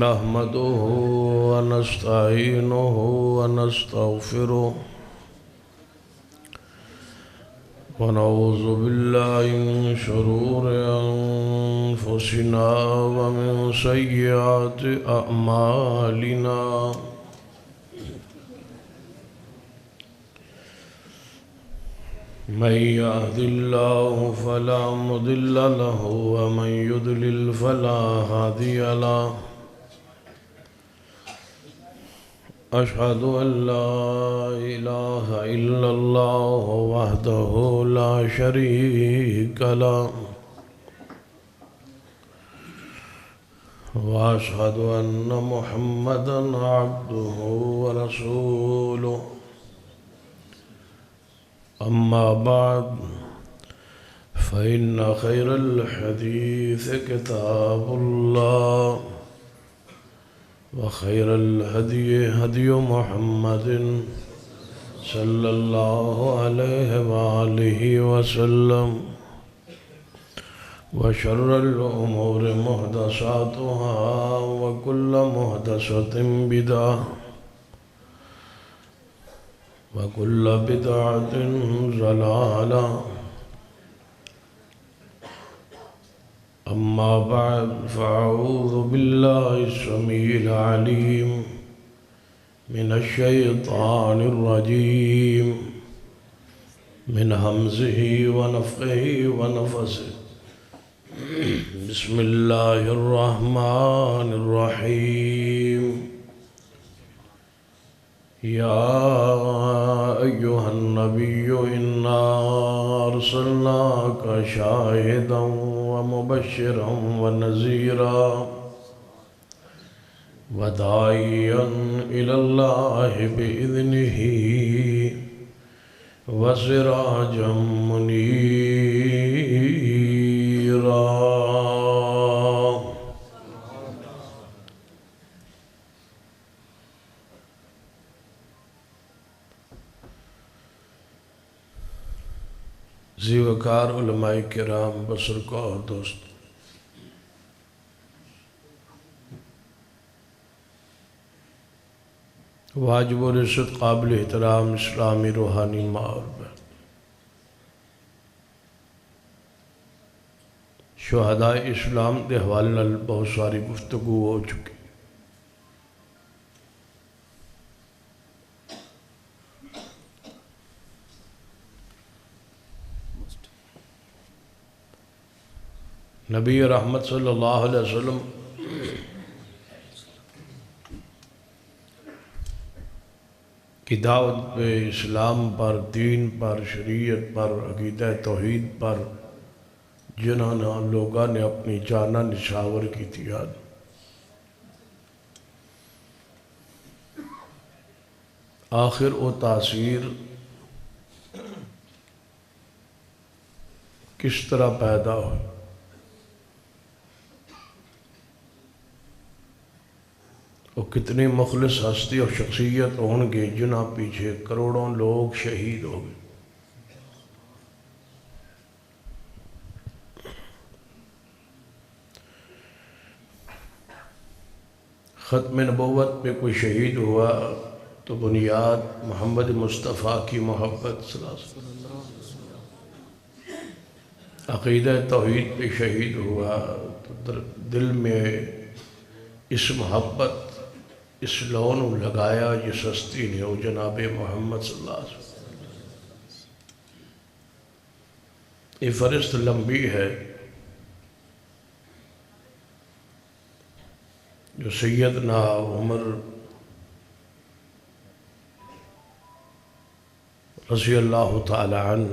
نحمده ونستعينه ونستغفره ونعوذ بالله من شرور أنفسنا ومن سيئات أعمالنا من يهد الله فلا مضل له ومن يضلل فلا هادي له أشهد أن لا إله إلا الله وحده لا شريك له وأشهد أن محمدًا عبده ورسوله أما بعد فإن خير الحديث كتاب الله وخير الهدي هدي محمد صلى الله عليه وآله وسلم وشر الأمور محدثاتها وكل محدثة بدعة وكل بدعة ضلالة أما بعد فأعوذ بالله السميع العليم من الشيطان الرجيم من همزه ونفخه ونفثه بسم الله الرحمن الرحيم يا أيها النبي إنا أرسلناك شاهدا ومبشرا ونذيرا وداعيا إلى الله بإذنه وسراجا منيرا زیوکار علماء کرام بزرگوں اور دوست، واجب و رشد قابل احترام اسلامی روحانی ماں اور بہن، شہداء اسلام دے حوالے نال بہت ساری گفتگو ہو چکی۔ نبی رحمت صلی اللہ علیہ وسلم کی دعوت پہ، اسلام پر، دین پر، شریعت پر، عقیدہ توحید پر جنہوں نے لوگوں نے اپنی جاناں نشاور کی تھی یاد، آخر وہ تاثیر کس طرح پیدا ہوئی؟ وہ کتنی مخلص ہستی اور شخصیت ہوں گے جنہاں پیچھے کروڑوں لوگ شہید ہو گئے۔ ختم نبوت پہ کوئی شہید ہوا تو بنیاد محمد مصطفیٰ کی محبت صلی اللہ علیہ وسلم، عقیدہ توحید پہ شہید ہوا تو دل میں اس محبت، اس لون لگایا جس ہستی نے، وہ جناب محمد صلی اللہ علیہ وسلم۔ یہ فہرست لمبی ہے جو سیدنا عمر رضی اللہ تعالی عنہ،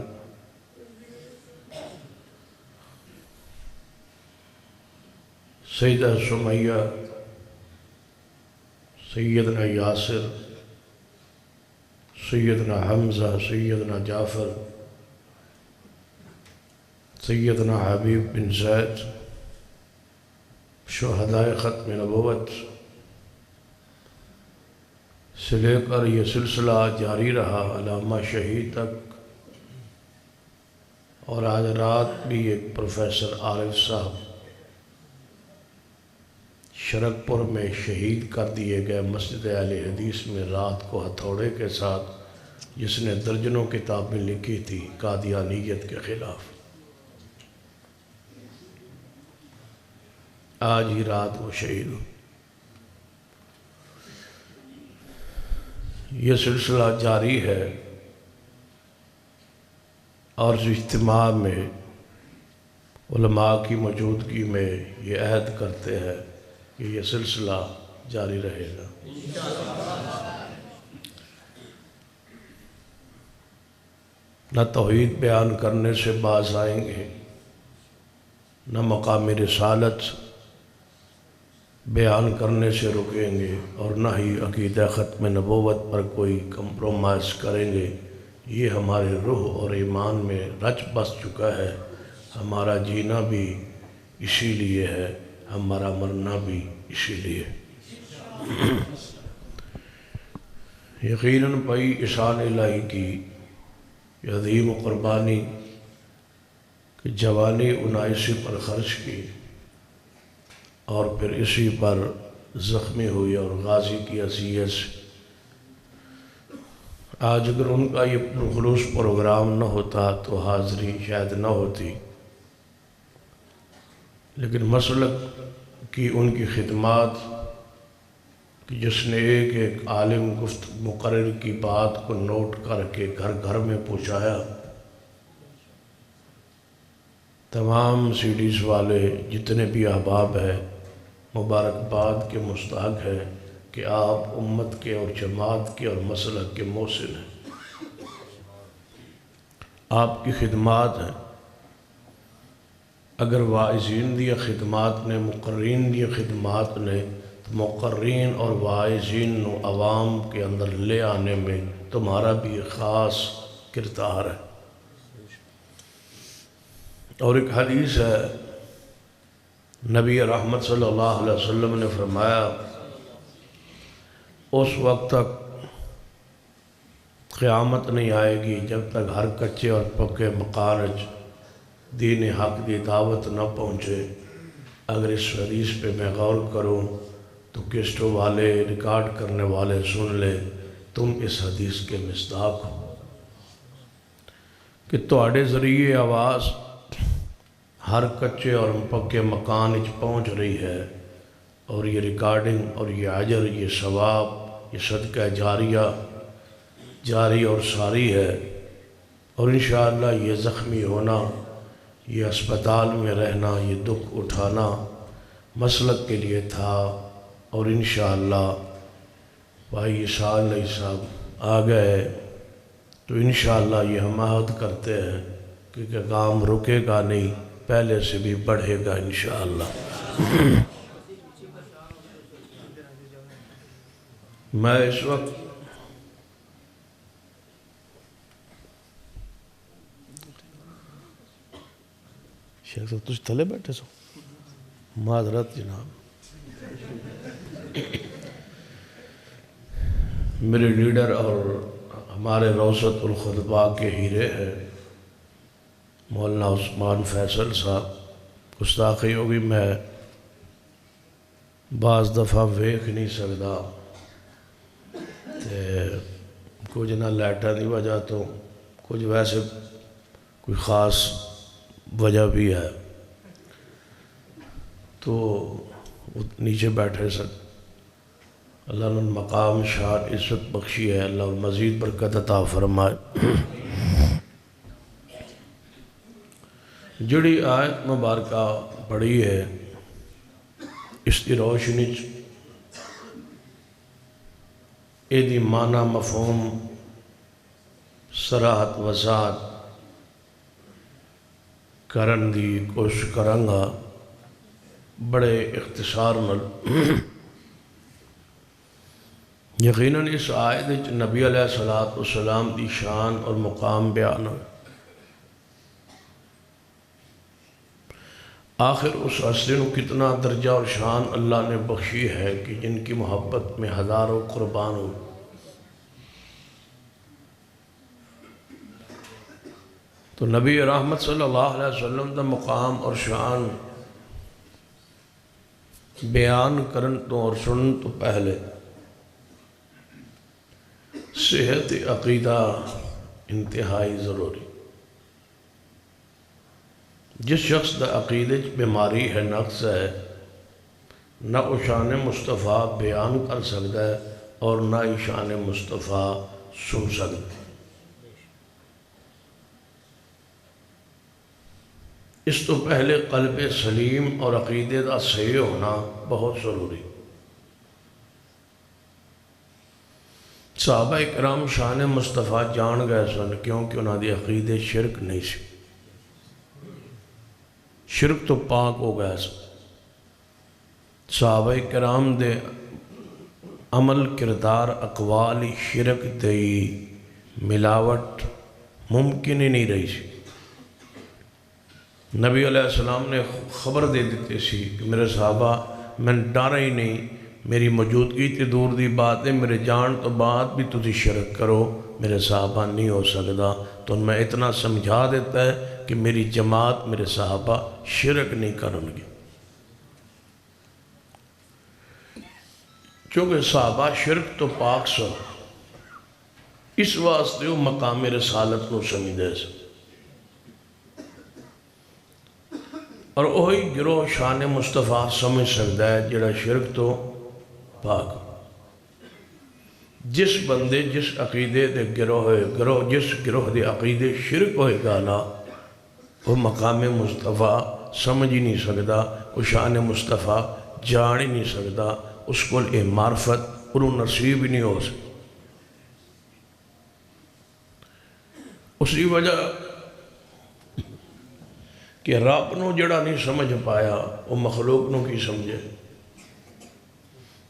سیدہ سمیہ، سیدنا یاسر، سیدنا حمزہ، سیدنا جعفر، سیدنا حبیب بن زید، شہداء ختم نبوت سے لے کر یہ سلسلہ جاری رہا علامہ شہید تک، اور آج رات بھی ایک پروفیسر عارف صاحب شرک پور میں شہید کر دیے گئے مسجد اہل حدیث میں رات کو ہتھوڑے کے ساتھ جس نے درجنوں کتابیں لکھی تھی قادیانیت کے خلاف، آج ہی رات وہ شہید ہو۔ یہ سلسلہ جاری ہے اور اس اجتماع میں علماء کی موجودگی میں یہ عہد کرتے ہیں کہ یہ سلسلہ جاری رہے گا۔ نہ توحید بیان کرنے سے باز آئیں گے، نہ مقام رسالت بیان کرنے سے رکیں گے، اور نہ ہی عقیدہ ختم نبوت پر کوئی کمپرومائز کریں گے۔ یہ ہمارے روح اور ایمان میں رچ بس چکا ہے۔ ہمارا جینا بھی اسی لیے ہے، ہمارا مرنا بھی اسی لیے۔ یقیناً پائی احسان الہی کی یہ عظیم قربانی کہ جوانی 19 پر خرچ کی اور پھر اسی پر زخمی ہوئی اور غازی کی اذیت سے۔ آج اگر ان کا یہ خلوص پروگرام نہ ہوتا تو حاضری شاید نہ ہوتی، لیکن مسلک کی ان کی خدمات کہ جس نے ایک ایک عالم مقرر کی بات کو نوٹ کر کے گھر گھر میں پہنچایا۔ تمام سیڈیز والے جتنے بھی احباب ہیں مبارکباد کے مستحق ہیں کہ آپ امت کے اور جماعت کے اور مسلک کے محسن ہیں۔ آپ کی خدمات ہیں۔ اگر واعظین دی خدمات نے، مقررین دی خدمات نے، تو مقررین اور واعظین نو عوام کے اندر لے آنے میں تمہارا بھی ایک خاص کردار ہے۔ اور ایک حدیث ہے، نبی رحمت صلی اللہ علیہ وسلم نے فرمایا اس وقت تک قیامت نہیں آئے گی جب تک ہر کچے اور پکے مکان دین حق کی دعوت نہ پہنچے۔ اگر اس حدیث پہ میں غور کروں تو کیسٹوں والے، ریکارڈ کرنے والے سن لے، تم اس حدیث کے مصداق ہو کہ تواڈے ذریعے آواز ہر کچے اور پکے مکان پہنچ رہی ہے، اور یہ ریکارڈنگ اور یہ اجر، یہ ثواب، یہ صدقہ جاریہ جاری اور ساری ہے۔ اور انشاءاللہ یہ زخمی ہونا، یہ اسپتال میں رہنا، یہ دکھ اٹھانا مسلک کے لیے تھا، اور انشاءاللہ بھائی احسان علیہ صاحب آ گئے تو انشاءاللہ یہ ہم عہد کرتے ہیں کہ کام رکے گا نہیں، پہلے سے بھی بڑھے گا انشاءاللہ۔ میں اس وقت شیخ صاحب تجھ تھلے بیٹھے سو، معذرت جناب۔ میرے لیڈر اور ہمارے روضۃ الخطباء کے ہیرے ہیں مولانا عثمان فیصل صاحب، گستاخی ہوگی میں بعض دفعہ ویکھ نہیں سکتا تے کچھ نہ لائٹاں دی وجہ تو کچھ ویسے کوئی خاص وجہ بھی ہے، تو نیچے بیٹھے سن۔ اللہ نے مقام شان عزت بخشی ہے، اللہ مزید برکت عطا فرمائے۔ جڑی آیت مبارکہ پڑھی ہے اس کی روشنی ایدی معنی مفہوم صراحت وضاحت کرن دی کوشش کرانگا بڑے اختصار نال۔ یقیناً اس آیت نبی علیہ السلام دی شان اور مقام بیان ہے۔ آخر اس عصر کو کتنا درجہ اور شان اللہ نے بخشی ہے کہ جن کی محبت میں ہزاروں قربان ہو۔ تو نبی رحمت صلی اللہ علیہ وسلم کا مقام اور شان بیان کرن تو اور سنن تو پہلے صحت عقیدہ انتہائی ضروری. جس شخص دا عقیدے بیماری ہے، نقص ہے، نہ وہ شان مصطفیٰ بیان کر سکتا ہے اور نہ ہی شان مصطفیٰ سن سکتا ہے. اس تو پہلے قلب سلیم اور عقیدے دا صحیح ہونا بہت ضروری. صحابہ اکرام شان مصطفیٰ جان گئے سن کیونکہ انہاں دی عقیدے شرک نہیں سی. شرک تو پاک ہو گئے سن. صحابہ اکرام دے عمل کردار اقوال شرک دے ملاوٹ ممکن ہی نہیں رہی سی. نبی علیہ السلام نے خبر دے دیتے سی کہ میرے صحابہ میں ڈر ہی نہیں، میری موجودگی تے دور دی بات ہے، میرے جان تو بعد بھی تسی شرک کرو میرے صحابہ نہیں ہو سکتا. تو میں اتنا سمجھا دیتا ہے کہ میری جماعت میرے صحابہ شرک نہیں کرن گے. چونکہ صحابہ شرک تو پاک سن، اس واسطے وہ مقام رسالت کو سمجھے سن. اور وہی گروہ شان مصطفیٰ سمجھ سکتا ہے جڑا شرک تو پاک. جس بندے جس عقیدے دے جس گروہ دے عقیدے شرک ہوئے گا نا، وہ مقام مصطفیٰ سمجھ ہی نہیں سکتا، وہ شان مصطفیٰ جان ہی نہیں سکتا، اس کو یہ معرفت انہوں نصیب ہی نہیں ہو سکتی. اسی وجہ کہ رب نو جڑا نہیں سمجھ پایا وہ مخلوق نو کی سمجھے.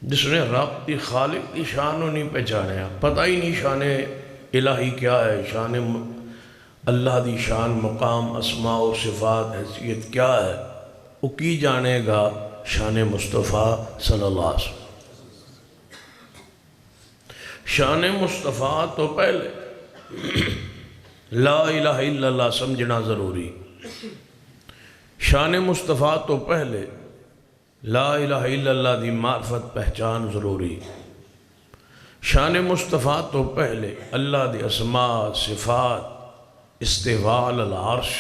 جس نے رب دی خالق دی شان نو نہیں پہچانیا، پتہ ہی نہیں شان الہی کیا ہے، شان اللہ دی شان، مقام، اسماء و صفات، حیثیت کیا ہے، وہ کی جانے گا شان مصطفیٰ صلی اللہ علیہ وسلم. شان مصطفیٰ تو پہلے لا الہ الا اللہ سمجھنا ضروری. شان مصطفیٰ تو پہلے لا الہ الا اللہ دی معرفت پہچان ضروری. شان مصطفیٰ تو پہلے اللہ دی اسماء صفات، استواء علی العرش،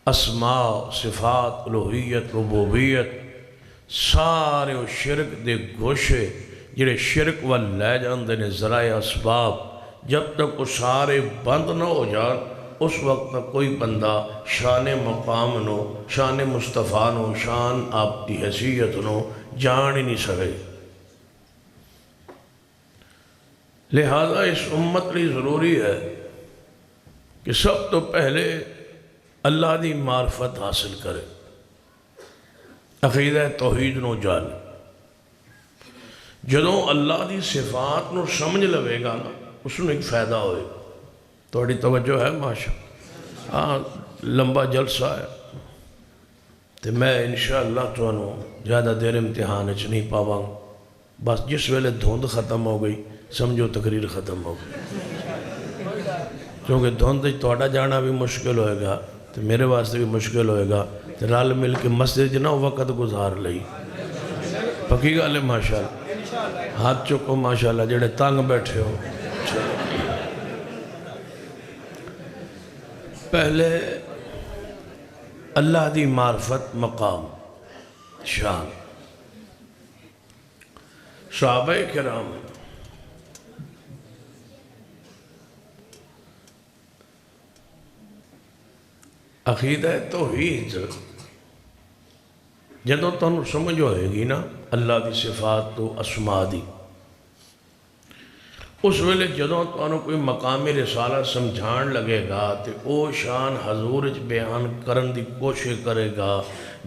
اسماء صفات الوہیت ربوبیت، سارے شرک دے گوشے جڑے شرک وال لے جاندے نے ذرائع اسباب، جب تک وہ سارے بند نہ ہو جان اس وقت تک کوئی بندہ شان مقام نو، شان مصطفیٰ نو، شان آپ کی حیثیت نو جان ہی نہیں سکے. لہذا اس امت لی ضروری ہے کہ سب تو پہلے اللہ دی معرفت حاصل کرے، عقیدہ توحید نو جان. جدوں اللہ دی صفات نو سمجھ لوے گا نا، اس نے ایک فائدہ ہوئے. توڑی توجہ ہے ماشاء. ہاں لمبا جلسہ ہے تو میں انشاءاللہ تو زیادہ دیر امتحان اچھ نہیں پاواں. بس جس ویلے دھوند ختم ہو گئی سمجھو تقریر ختم ہو گئی. کیونکہ دھوند توڑا جانا بھی مشکل ہوئے گا تو میرے واسطے بھی مشکل ہوئے گا، تو رال مل کے مسجد جنا وقت گزار لئی. پکی گل ہے ماشاءاللہ. ہاتھ چکو ماشاءاللہ جڑے تنگ بیٹھے ہو. پہلے اللہ دی معرفت مقام شان. صحابہ کرام عقیدہ توحید جدوں تانوں سمجھ ہوئے گی نا اللہ دی صفات تو اسماء دی، اس ویلے جدوں تانوں کوئی مقام رسالہ سمجھان لگے گا تو او شان حضور بیان کرن دی کوشش کرے گا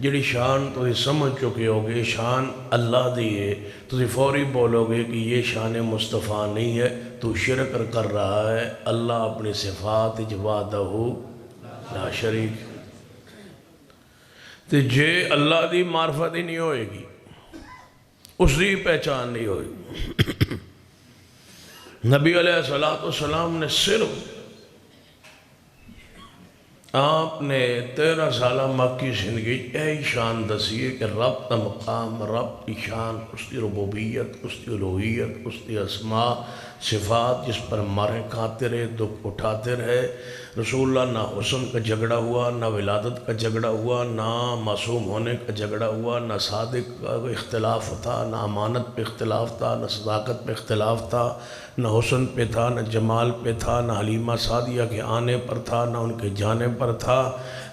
جڑی شان تو سمجھ چکے ہوگے شان اللہ دی ہے، تو فوری بولو گے کہ یہ شان مصطفیٰ نہیں ہے، تو شرک کر رہا ہے. اللہ اپنی صفات وحدہ لا شریک. تو جے اللہ دی معرفت ہی نہیں ہوئے گی، اس دی پہچان نہیں ہوئے گی. نبی علیہ السلام نے صرف آپ نے 13 سالہ مکی زندگی یہی شان دسی ہے کہ رب کا مقام، رب کی شان، اس کی ربوبیت، اس کی الوہیت، اس کی اسماء صفات، جس پر مارے کھاتے رہے، دکھ اٹھاتے رہے۔ رسول اللہ نہ حسن کا جھگڑا ہوا، نہ ولادت کا جھگڑا ہوا، نہ معصوم ہونے کا جھگڑا ہوا، نہ صادق کا اختلاف تھا، نہ امانت پہ اختلاف تھا، نہ صداقت پہ اختلاف تھا، نہ حسن پہ تھا، نہ جمال پہ تھا، نہ حلیمہ سعدیہ کے آنے پر تھا، نہ ان کے جانے پر تھا،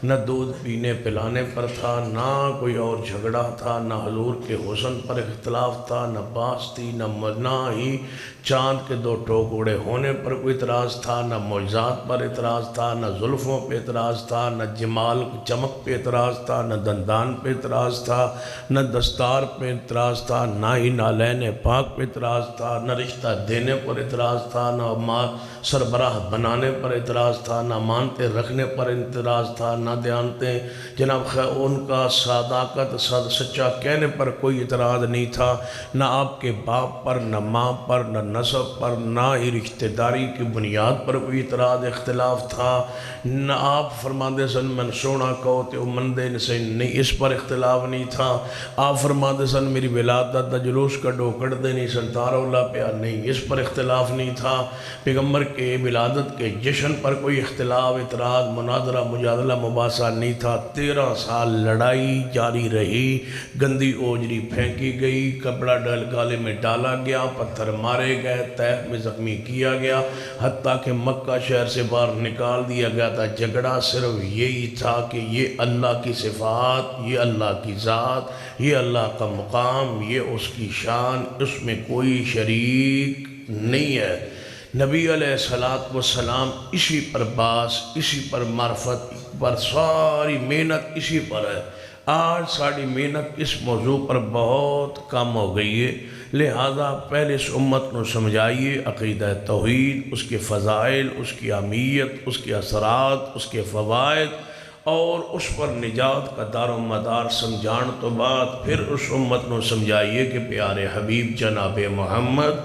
نہ دودھ پینے پلانے پر تھا، نہ کوئی اور جھگڑا تھا، نہ حضور کے حسن پر اختلاف تھا، نہ باس تھی، نہ ہی چاند کے 2 ٹوکڑے ہونے پر کوئی اعتراض تھا، نہ معجزات پر اعتراض تھا، نہ زلفوں پہ اعتراض تھا، نہ جمال چمک پہ اعتراض تھا، نہ دندان پہ اعتراض تھا، نہ دستار پہ اعتراض تھا، نہ ہی نالین پاک پہ اعتراض تھا، نہ رشتہ دینے پر اعتراض تھا، نہ سربراہ بنانے پر اعتراض تھا، نہ مانتے رکھنے پر اعتراض تھا، نہ دیانتے جناب ان کا صداقت سچا کہنے پر کوئی اعتراض نہیں تھا، نہ آپ کے باپ پر، نہ ماں پر، نہ نسب پر، نہ ہی رشتہ داری کی بنیاد پر کوئی اعتراض اختلاف تھا، نہ آپ فرماندے سن من سونا کہو تے او مندے سے نہیں، اس پر اختلاف نہیں تھا۔ آپ فرماندے سن میری ولادت دا جلوس کڈو کڈ دے نہیں سن، تارولہ پیا نہیں، اس پر اختلاف نہیں تھا۔ پیغمبر کے ولادت کے جشن پر کوئی اختلاف، اعتراض، مناظرہ، مجادلہ، مباحثہ نہیں تھا۔ 13 سال لڑائی جاری رہی، گندی اوجری پھینکی گئی، کپڑا ڈال گالے میں ڈالا گیا، پتھر مارے گئے، طیف میں زخمی کیا گیا، حتیٰ کہ مکہ شہر سے باہر نکال دیا گیا تھا۔ جھگڑا صرف یہی تھا کہ یہ اللہ کی صفات، یہ اللہ کی ذات، یہ اللہ کا مقام، یہ اس کی شان، اس میں کوئی شریک نہیں ہے۔ نبی علیہ السلام اسی پر باس، اسی پر معرفت پر ساری محنت اسی پر ہے۔ آج ساری محنت اس موضوع پر بہت کم ہو گئی ہے، لہذا پہلے اس امت کو سمجھائیے عقیدہ توحید، اس کے فضائل، اس کی اہمیت، اس کے اثرات، اس کے فوائد، اور اس پر نجات کا دار و مدار سمجھان تو بعد پھر اس امت کو سمجھائیے کہ پیارے حبیب جناب محمد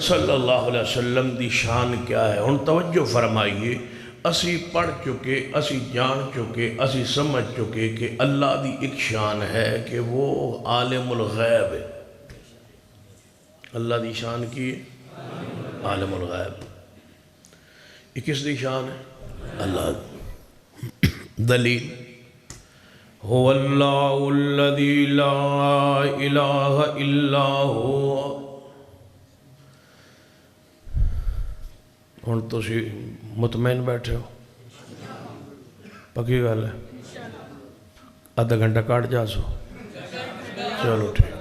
صلی اللہ علیہ وسلم دی شان کیا ہے۔ ہن توجہ فرمائیے، اسی پڑھ چکے، اسی جان چکے، اسی سمجھ چکے کہ اللہ دی ایک شان ہے کہ وہ عالم الغیب ہے۔ اللہ دی شان کی عالم الغیب، یہ کس دی شان ہے؟ اللہ دی۔ دلیل هو اللہ الذی لا الہ الا ہوا۔ ہن تسی مطمئن بیٹھے ہو؟ پکی گل ہے؟ آدھا گھنٹہ کاٹ جا سو؟ چلو ٹھیک،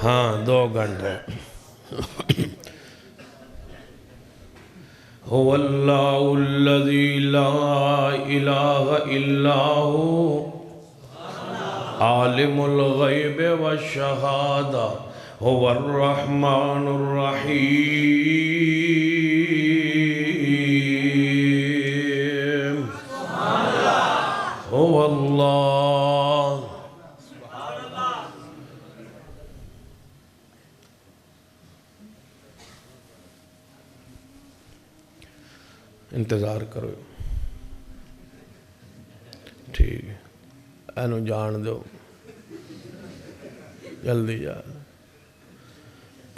ہاں 2 گھنٹے۔ هو اللہ الذی لا الہ الا ہو عالم الغیب والشہادہ هو الرحمن الرحیم هو اللہ۔ انتظار کرو، ٹھیک ہے، اینو جان دو، جلدی جا،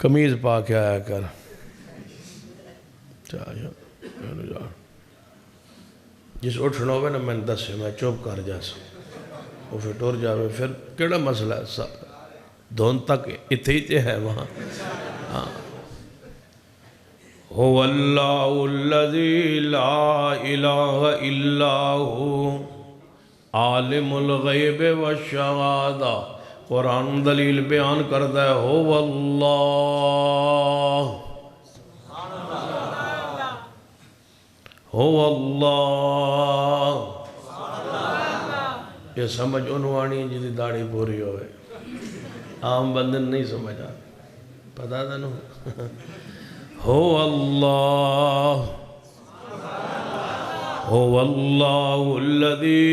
قمیض پا کے آیا کر، اینو جان، جس اٹھنا ہوئے نا میں دس سے میں چوپ کر جا سا، وہ پھر ٹور جاوے، پھر کیڑا مسئلہ ہے؟ دھون تک اتھیتے ہے وہاں۔ هو اللہ الذی لا الہ الا ہو عالم الغیب والشہادہ۔ قرآن دلیل بیان کرتا ہے، هو اللہ، هو اللہ۔ یہ سمجھ انوانی جدی داڑھی پوری ہوئے، عام بندن نہیں سمجھا، پتا تھا نو؟ هو اللہ، هو اللہ الذی،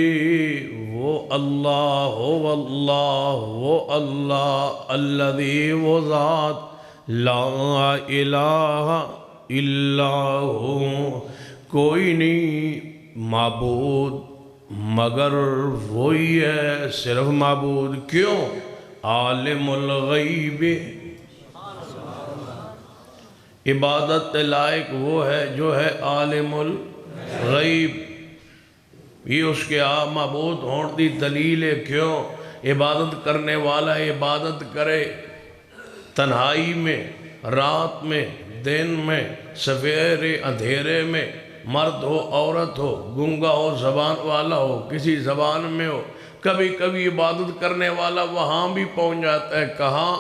وہ اللہ، هو اللہ، وہ اللہ، الذی وہ ذات، لا الہ الا ہو، کوئی نہیں معبود مگر وہی ہے، صرف معبود کیوں؟ عالم الغیب، عبادت لائق وہ ہے جو ہے عالم الغیب. یہ اس کے آپ معبود ہون دی دلیل ہے. کیوں؟ عبادت کرنے والا عبادت کرے تنہائی میں، رات میں، دن میں، سویرے اندھیرے میں، مرد ہو عورت ہو، گنگا ہو زبان والا ہو، کسی زبان میں ہو. کبھی کبھی عبادت کرنے والا وہاں بھی پہنچ جاتا ہے. کہاں؟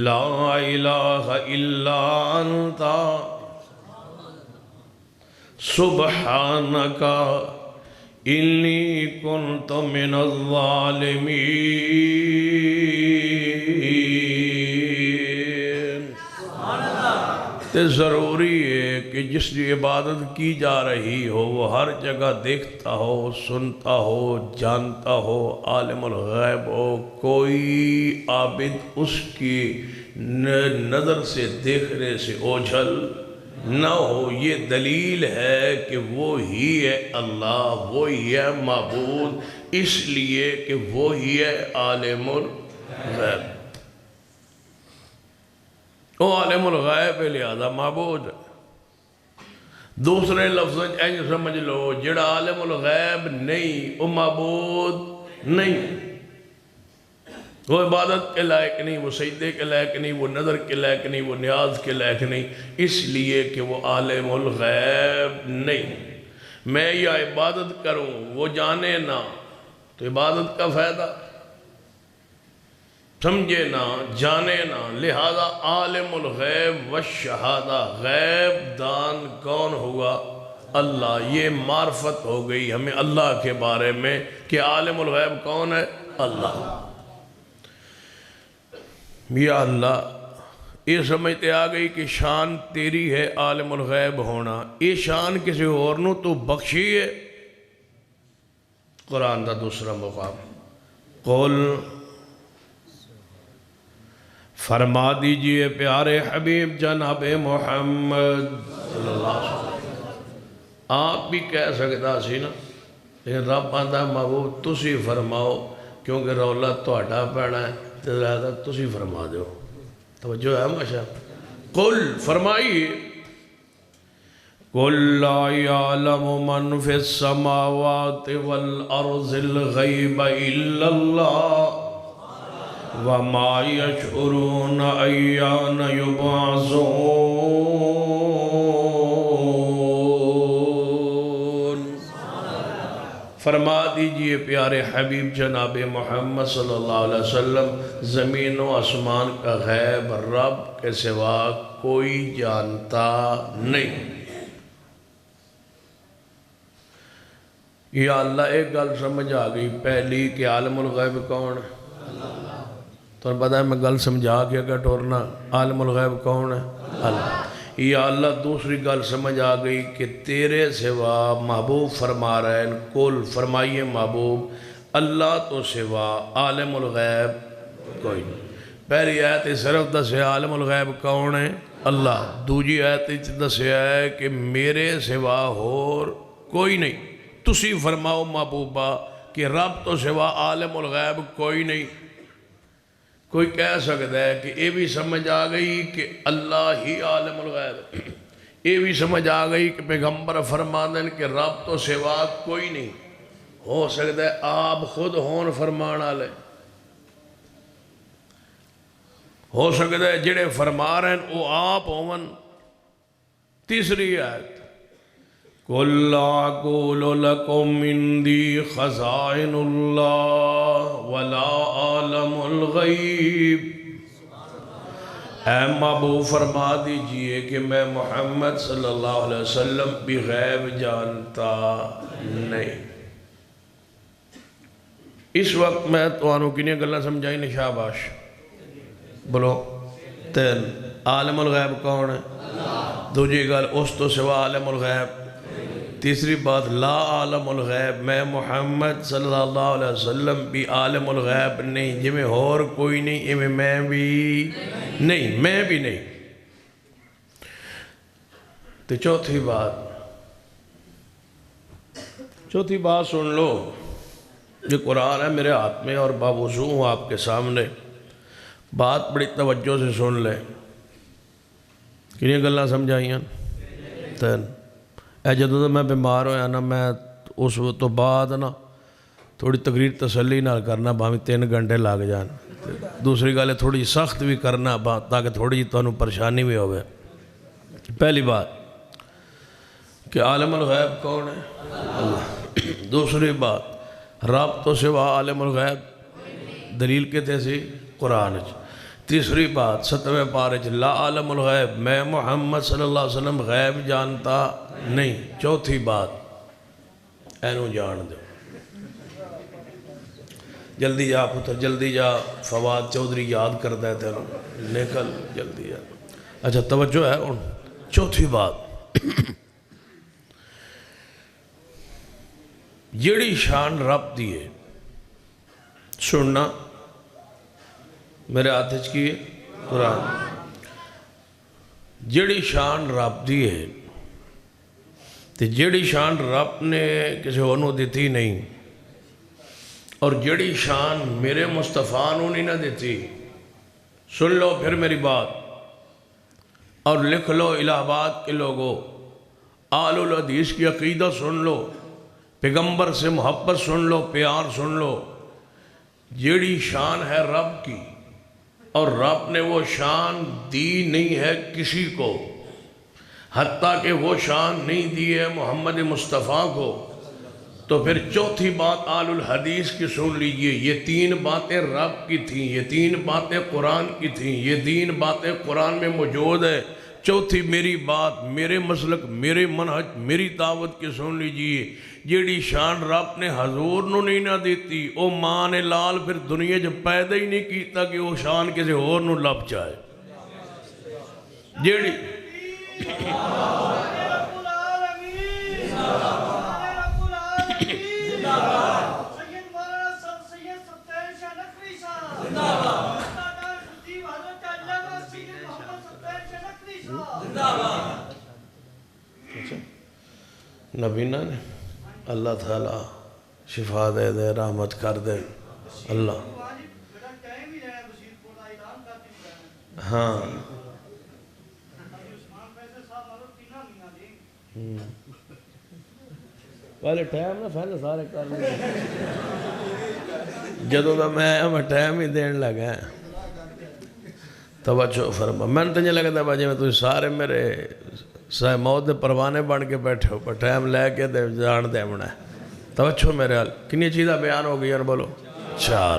لا الہ الا انت سبحانک انی کنت من الظالمین. تو ضروری ہے کہ جس کی عبادت کی جا رہی ہو وہ ہر جگہ دیکھتا ہو، سنتا ہو، جانتا ہو، عالم الغیب ہو. کوئی عابد اس کی نظر سے دیکھنے سے اوجھل نہ ہو. یہ دلیل ہے کہ وہی ہے اللہ، وہی ہے معبود، اس لیے کہ وہی ہے عالم الغیب. وہ عالم الغیب ہے لہذا معبود. دوسرے لفظ اینج سمجھ لو، جڑا عالم الغیب نہیں وہ معبود نہیں، وہ عبادت کے لائق نہیں، وہ سجدے کے لائق نہیں، وہ نظر کے لائق نہیں، وہ نیاز کے لائق نہیں، اس لیے کہ وہ عالم الغیب نہیں. میں یا عبادت کروں وہ جانے نہ تو عبادت کا فائدہ، سمجھے نہ، جانے نہ. لہذا عالم الغیب والشہادہ، غیب دان کون ہوا؟ اللہ. یہ معرفت ہو گئی ہمیں اللہ کے بارے میں کہ عالم الغیب کون ہے؟ اللہ. یا اللہ، یہ سمجھتے آ گئی کہ شان تیری ہے عالم الغیب ہونا. یہ شان کسی اور نو تو بخشی ہے. قرآن دا دوسرا مقام، قل فرما دیجئے پیارے حبیب جناب محمد صلی اللہ علیہ وسلم. آپ بھی کہہ سکتا سی نا، لیکن رب آندہ محبوب تسی فرماؤ کیونکہ رولا توڑا پیڑا ہے، لہذا تسی فرما دو. توجہ ہے ماشاء. قل فرمائیے، قل لا يعلم من في السماوات والأرض الغيب إلا الله وما يشعرون أيان يبعثون. فرما دیجئے پیارے حبیب جناب محمد صلی اللہ علیہ وسلم، زمین و آسمان کا غیب رب کے سوا کوئی جانتا نہیں. یا اللہ ایک گل سمجھ آ گئی پہلی کہ عالم الغیب کون ہے؟ تو پتہ ہے میں گل سمجھا کے اگر ٹورنا عالم الغیب کون ہے؟ اللہ. یا اللہ دوسری گل سمجھ آ گئی کہ تیرے سوا محبوب فرما رہے ہیں، قل فرمائیے محبوب اللہ تو سوا عالم الغیب کوئی نہیں. پہلی آیت صرف دسے عالم الغیب کون ہے؟ اللہ. دوجی آیت دسے ہے کہ میرے سوا اور کوئی نہیں. تسی فرماؤ محبوبہ کہ رب تو سوا عالم الغیب کوئی نہیں. کوئی کہہ سکتا ہے کہ یہ بھی سمجھ آ گئی کہ اللہ ہی عالم الغیب، یہ بھی سمجھ آ گئی کہ پیغمبر فرما دیں کہ رب تو سوا کوئی نہیں. ہو سکتا ہے آپ خود ہون فرمان والے، ہو سکتا ہے جڑے فرما رہے ہیں وہ آپ ہون. تیسری آیت، قُلْ لَا أَقُولُ لَكُمْ عِنْدِي خَزَائِنُ اللَّهِ وَلَا أَعْلَمُ الْغَيْبِ. اے محبوب فرما دیجئے کہ میں محمد صلی اللہ علیہ وسلم بھی غیب جانتا نہیں. اس وقت میں توانوں کی نہیں گلہ سمجھائی نہیں شاباش بولو. تین عالم الغیب کون ہے؟ دوجی گل اس تو سوا عالم الغیب. تیسری بات لا عالم الغیب، میں محمد صلی اللہ علیہ وسلم بھی عالم الغیب نہیں. جی میں اور کوئی نہیں، میں بھی نہیں، میں بھی نہیں. تو چوتھی بات چوتھی بات سن لو، یہ قرآن ہے میرے ہاتھ میں اور باوضو ہوں آپ کے سامنے، بات بڑی توجہ سے سن لیں۔ کنیاں گلاں سمجھائیاں تین اے جدوں تو میں بیمار ہویا نا، میں اس تو بعد نا تھوڑی تقریر تسلی نال کرنا، بھاویں 3 گھنٹے لگ جان۔ دوسری گل ہے تھوڑی سخت بھی کرنا تاکہ تھوڑی جی تانوں پریشانی بھی ہوئے۔ پہلی بات کہ عالم الغیب کون ہے؟ اللہ۔ دوسری بات رب تو سوا عالم الغیب، دلیل کتے سی؟ قرآن۔ تیسری بات 7ویں پارے لا عالم الغیب، میں محمد صلی اللہ علیہ وسلم غیب جانتا نہیں۔ چوتھی بات اینو جان دو، جلدی جا پتر جلدی جا، فواد چودھری یاد کرتا ہے تیروں، نکل جلدی جا۔ اچھا توجہ ہے ان چوتھی بات، جیڑی شان رب دیئے سننا میرے ہاتھ کی قرآن، جیڑی شان رب دیئے تے جیڑی شان رب نے کسی اور دیتی نہیں، اور جیڑی شان میرے مصطفیٰ نو نہیں نہ دیتی، سن لو پھر میری بات اور لکھ لو الہ آباد کے لوگوں، آل الحدیث کی عقیدہ سن لو، پیغمبر سے محبت سن لو، پیار سن لو۔ جیڑی شان ہے رب کی اور رب نے وہ شان دی نہیں ہے کسی کو، حتیٰ کہ وہ شان نہیں دی ہے محمد مصطفیٰ کو، تو پھر چوتھی بات آل الحدیث کی سن لیجئے۔ یہ 3 باتیں رب کی تھیں، یہ 3 باتیں قرآن کی تھیں، یہ 3 باتیں قرآن میں موجود ہے۔ چوتھی میری بات، میرے مسلک، میرے منہج، میری دعوت کی سن لیجئے۔ جیڑی شان رب نے حضور نو نہیں نہ دیتی، او ماں نے لال پھر دنیا جب پیدا ہی نہیں کیتا کہ وہ شان کسی اور نو لب جائے۔ جیڑی نبینا نے اللہ تعالیٰ شفا دے دے، رحمت کر دے اللہ۔ ہاں پہلے ٹائم نہ فیصلہ سارے کر لیں، جدوں دا میں ٹائم ہی دین لگا توجہ فرما۔ میں تو نہیں لگتا باجی میں تجھے سارے میرے سائے موت دے پروانے بن کے بیٹھے ہو، پر ٹائم لے کے دے جان دے منا ہے۔ توجہ میرے حال کنی چیزیں بیان ہو گئی ہیں بولو؟ 4۔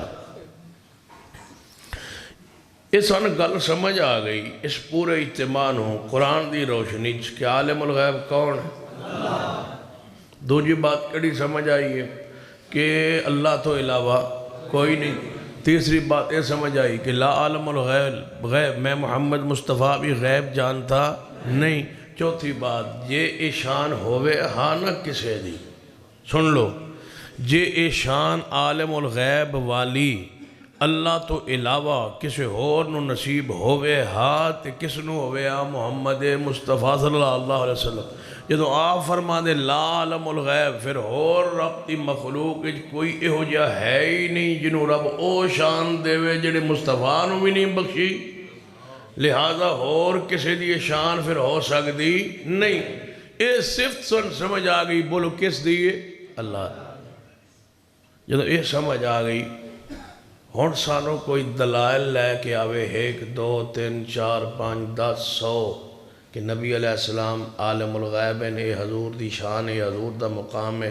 اس ان گل سمجھ آ گئی اس پورے اجتماع ہوں قرآن دی روشنی کہ عالم الغیب کون ہے؟ دوسری بات کڑی سمجھ آئی ہے کہ اللہ تو علاوہ کوئی نہیں۔ تیسری بات یہ سمجھ آئی کہ لا عالم الغیب، میں محمد مصطفیٰ بھی غیب جانتا نہیں۔ چوتھی بات یہ ایشان ہوئے ہاں نہ کسے دی، سن لو، یہ ایشان عالم الغیب والی اللہ تو علاوہ کسے اور نو نصیب ہوئے ہاں تے کس نو ہوئے ہاں محمد مصطفیٰ صلی اللہ علیہ وسلم۔ جدو آپ فرما دے لا عالم الغیب، پھر اور رب دی مخلوق کوئی اہو جا ہے ہی نہیں جنہوں رب او شان دے وے جڑے مصطفیٰ نو بھی نہیں بخشی، لہذا اور کسی دی شان پھر ہو سکتی نہیں۔ یہ صرف سمجھ آ گئی، بولو کس دیئے؟ اللہ۔ جدو یہ سمجھ آ گئی ہون سانوں کوئی دلائل لے کے آوے 1 2 3 4 5 10 100 کہ نبی علیہ السلام عالم الغیب نے حضور دی شان ہے، حضور دا مقام ہے،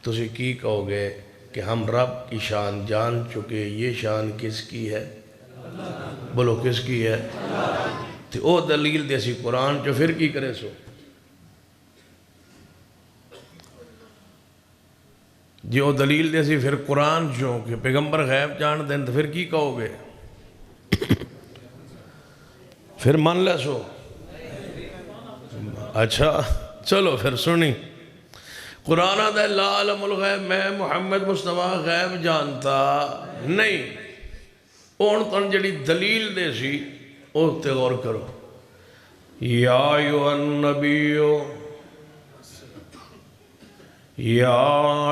تسی کی کہو گے کہ ہم رب کی شان جان چکے، یہ شان کس کی ہے؟ بولو کس کی ہے؟ تو او دلیل دیسی قرآن جو پھر کی کرے سو؟ جی او دلیل دیسی پھر قرآن جو کہ پیغمبر غیب جان دیں تو پھر کی کہو گے؟ پھر مان لے سو؟ اچھا چلو پھر سنی قرآن دے لا عالم الغیب، میں محمد مصطفیٰ غیب جانتا نہیں۔ اون تن جڑی دلیل دے سی او تے غور کرو۔ یا ایوہ النبیو یا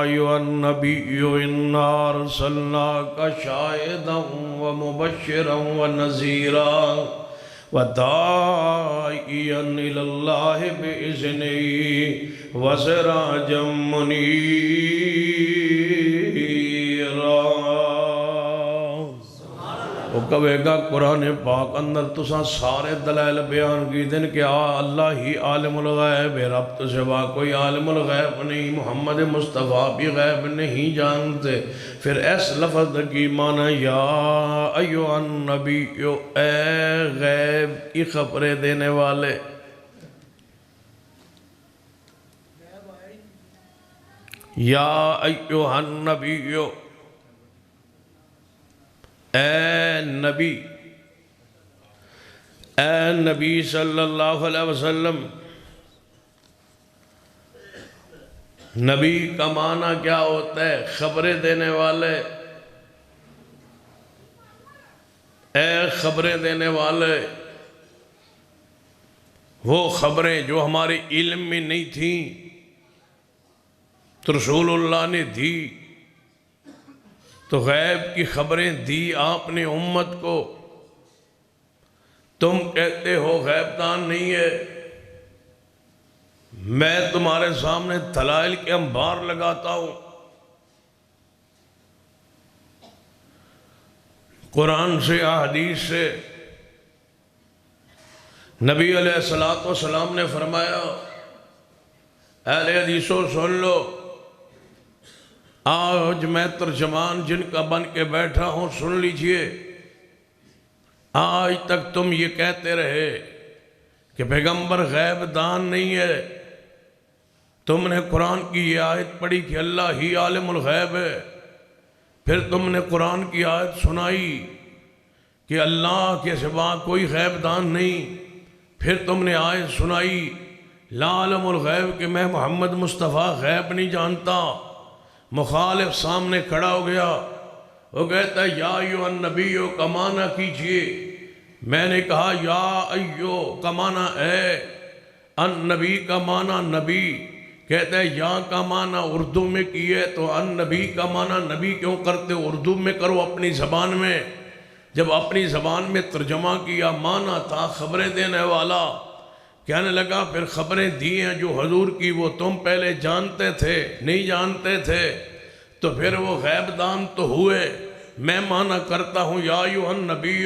ایھا النبی انا ارسلناک شاہدا ومبشرا ونذیرا وداعیا الی اللہ بإذنہ وسراجا منیرا۔ وہ کہے گا قرآن پاک اندر تساں سارے دلائل بیان کی دن کہ اللہ ہی عالم الغیب ہے، رب تو سوا کوئی عالم الغیب نہیں، محمد مصطفیٰ بھی غیب نہیں جانتے۔ پھر اس لفظ کی معنی یا ایھا النبی، اے غیب کی خبریں دینے والے، یا ایھا النبی، اے نبی صلی اللہ علیہ وسلم۔ نبی کا معنی کیا ہوتا ہے؟ خبریں دینے والے۔ اے خبریں دینے والے، وہ خبریں جو ہمارے علم میں نہیں تھیں تو رسول اللہ نے دی، تو غیب کی خبریں دی آپ نے امت کو۔ تم کہتے ہو غیب دان نہیں ہے، میں تمہارے سامنے دلائل کے انبار لگاتا ہوں، قرآن سے احادیث سے۔ نبی علیہ السلام نے فرمایا، اہل حدیثوں سن لو، آج میں ترجمان جن کا بن کے بیٹھا ہوں سن لیجئے۔ آج تک تم یہ کہتے رہے کہ پیغمبر غیب دان نہیں ہے، تم نے قرآن کی یہ آیت پڑھی کہ اللہ ہی عالم الغیب ہے، پھر تم نے قرآن کی آیت سنائی کہ اللہ کے سوا کوئی غیب دان نہیں، پھر تم نے آیت سنائی لا عالم الغیب کہ میں محمد مصطفیٰ غیب نہیں جانتا۔ مخالف سامنے کھڑا ہو گیا، وہ کہتا ہے یا ایھا النبی کا معنی کیجئے۔ میں نے کہا یا ایھا کا معنی اے، النبی کا معنی نبی۔ کہتا ہے یا کا معنی اردو میں کیے تو النبی کا معنی نبی کیوں کرتے؟ اردو میں کرو اپنی زبان میں۔ جب اپنی زبان میں ترجمہ کیا، معنی تھا خبریں دینے والا۔ کہنے لگا پھر خبریں دی ہیں جو حضور کی وہ تم پہلے جانتے تھے نہیں جانتے تھے، تو پھر وہ غیب دان تو ہوئے۔ میں معنی کرتا ہوں یا ایھا النبی،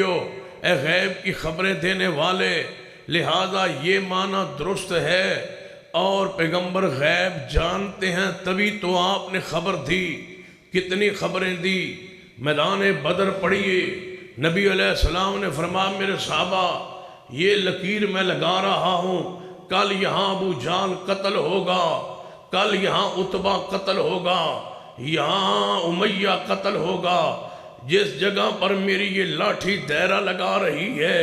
اے غیب کی خبریں دینے والے، لہذا یہ معنی درست ہے، اور پیغمبر غیب جانتے ہیں تبھی تو آپ نے خبر دی۔ کتنی خبریں دی؟ میدان بدر پڑھیے، نبی علیہ السلام نے فرمایا میرے صحابہ یہ لکیر میں لگا رہا ہوں، کل یہاں ابو جہل قتل ہوگا، کل یہاں عتبہ قتل ہوگا، یہاں امیہ قتل ہوگا۔ جس جگہ پر میری یہ لاٹھی دائرہ لگا رہی ہے،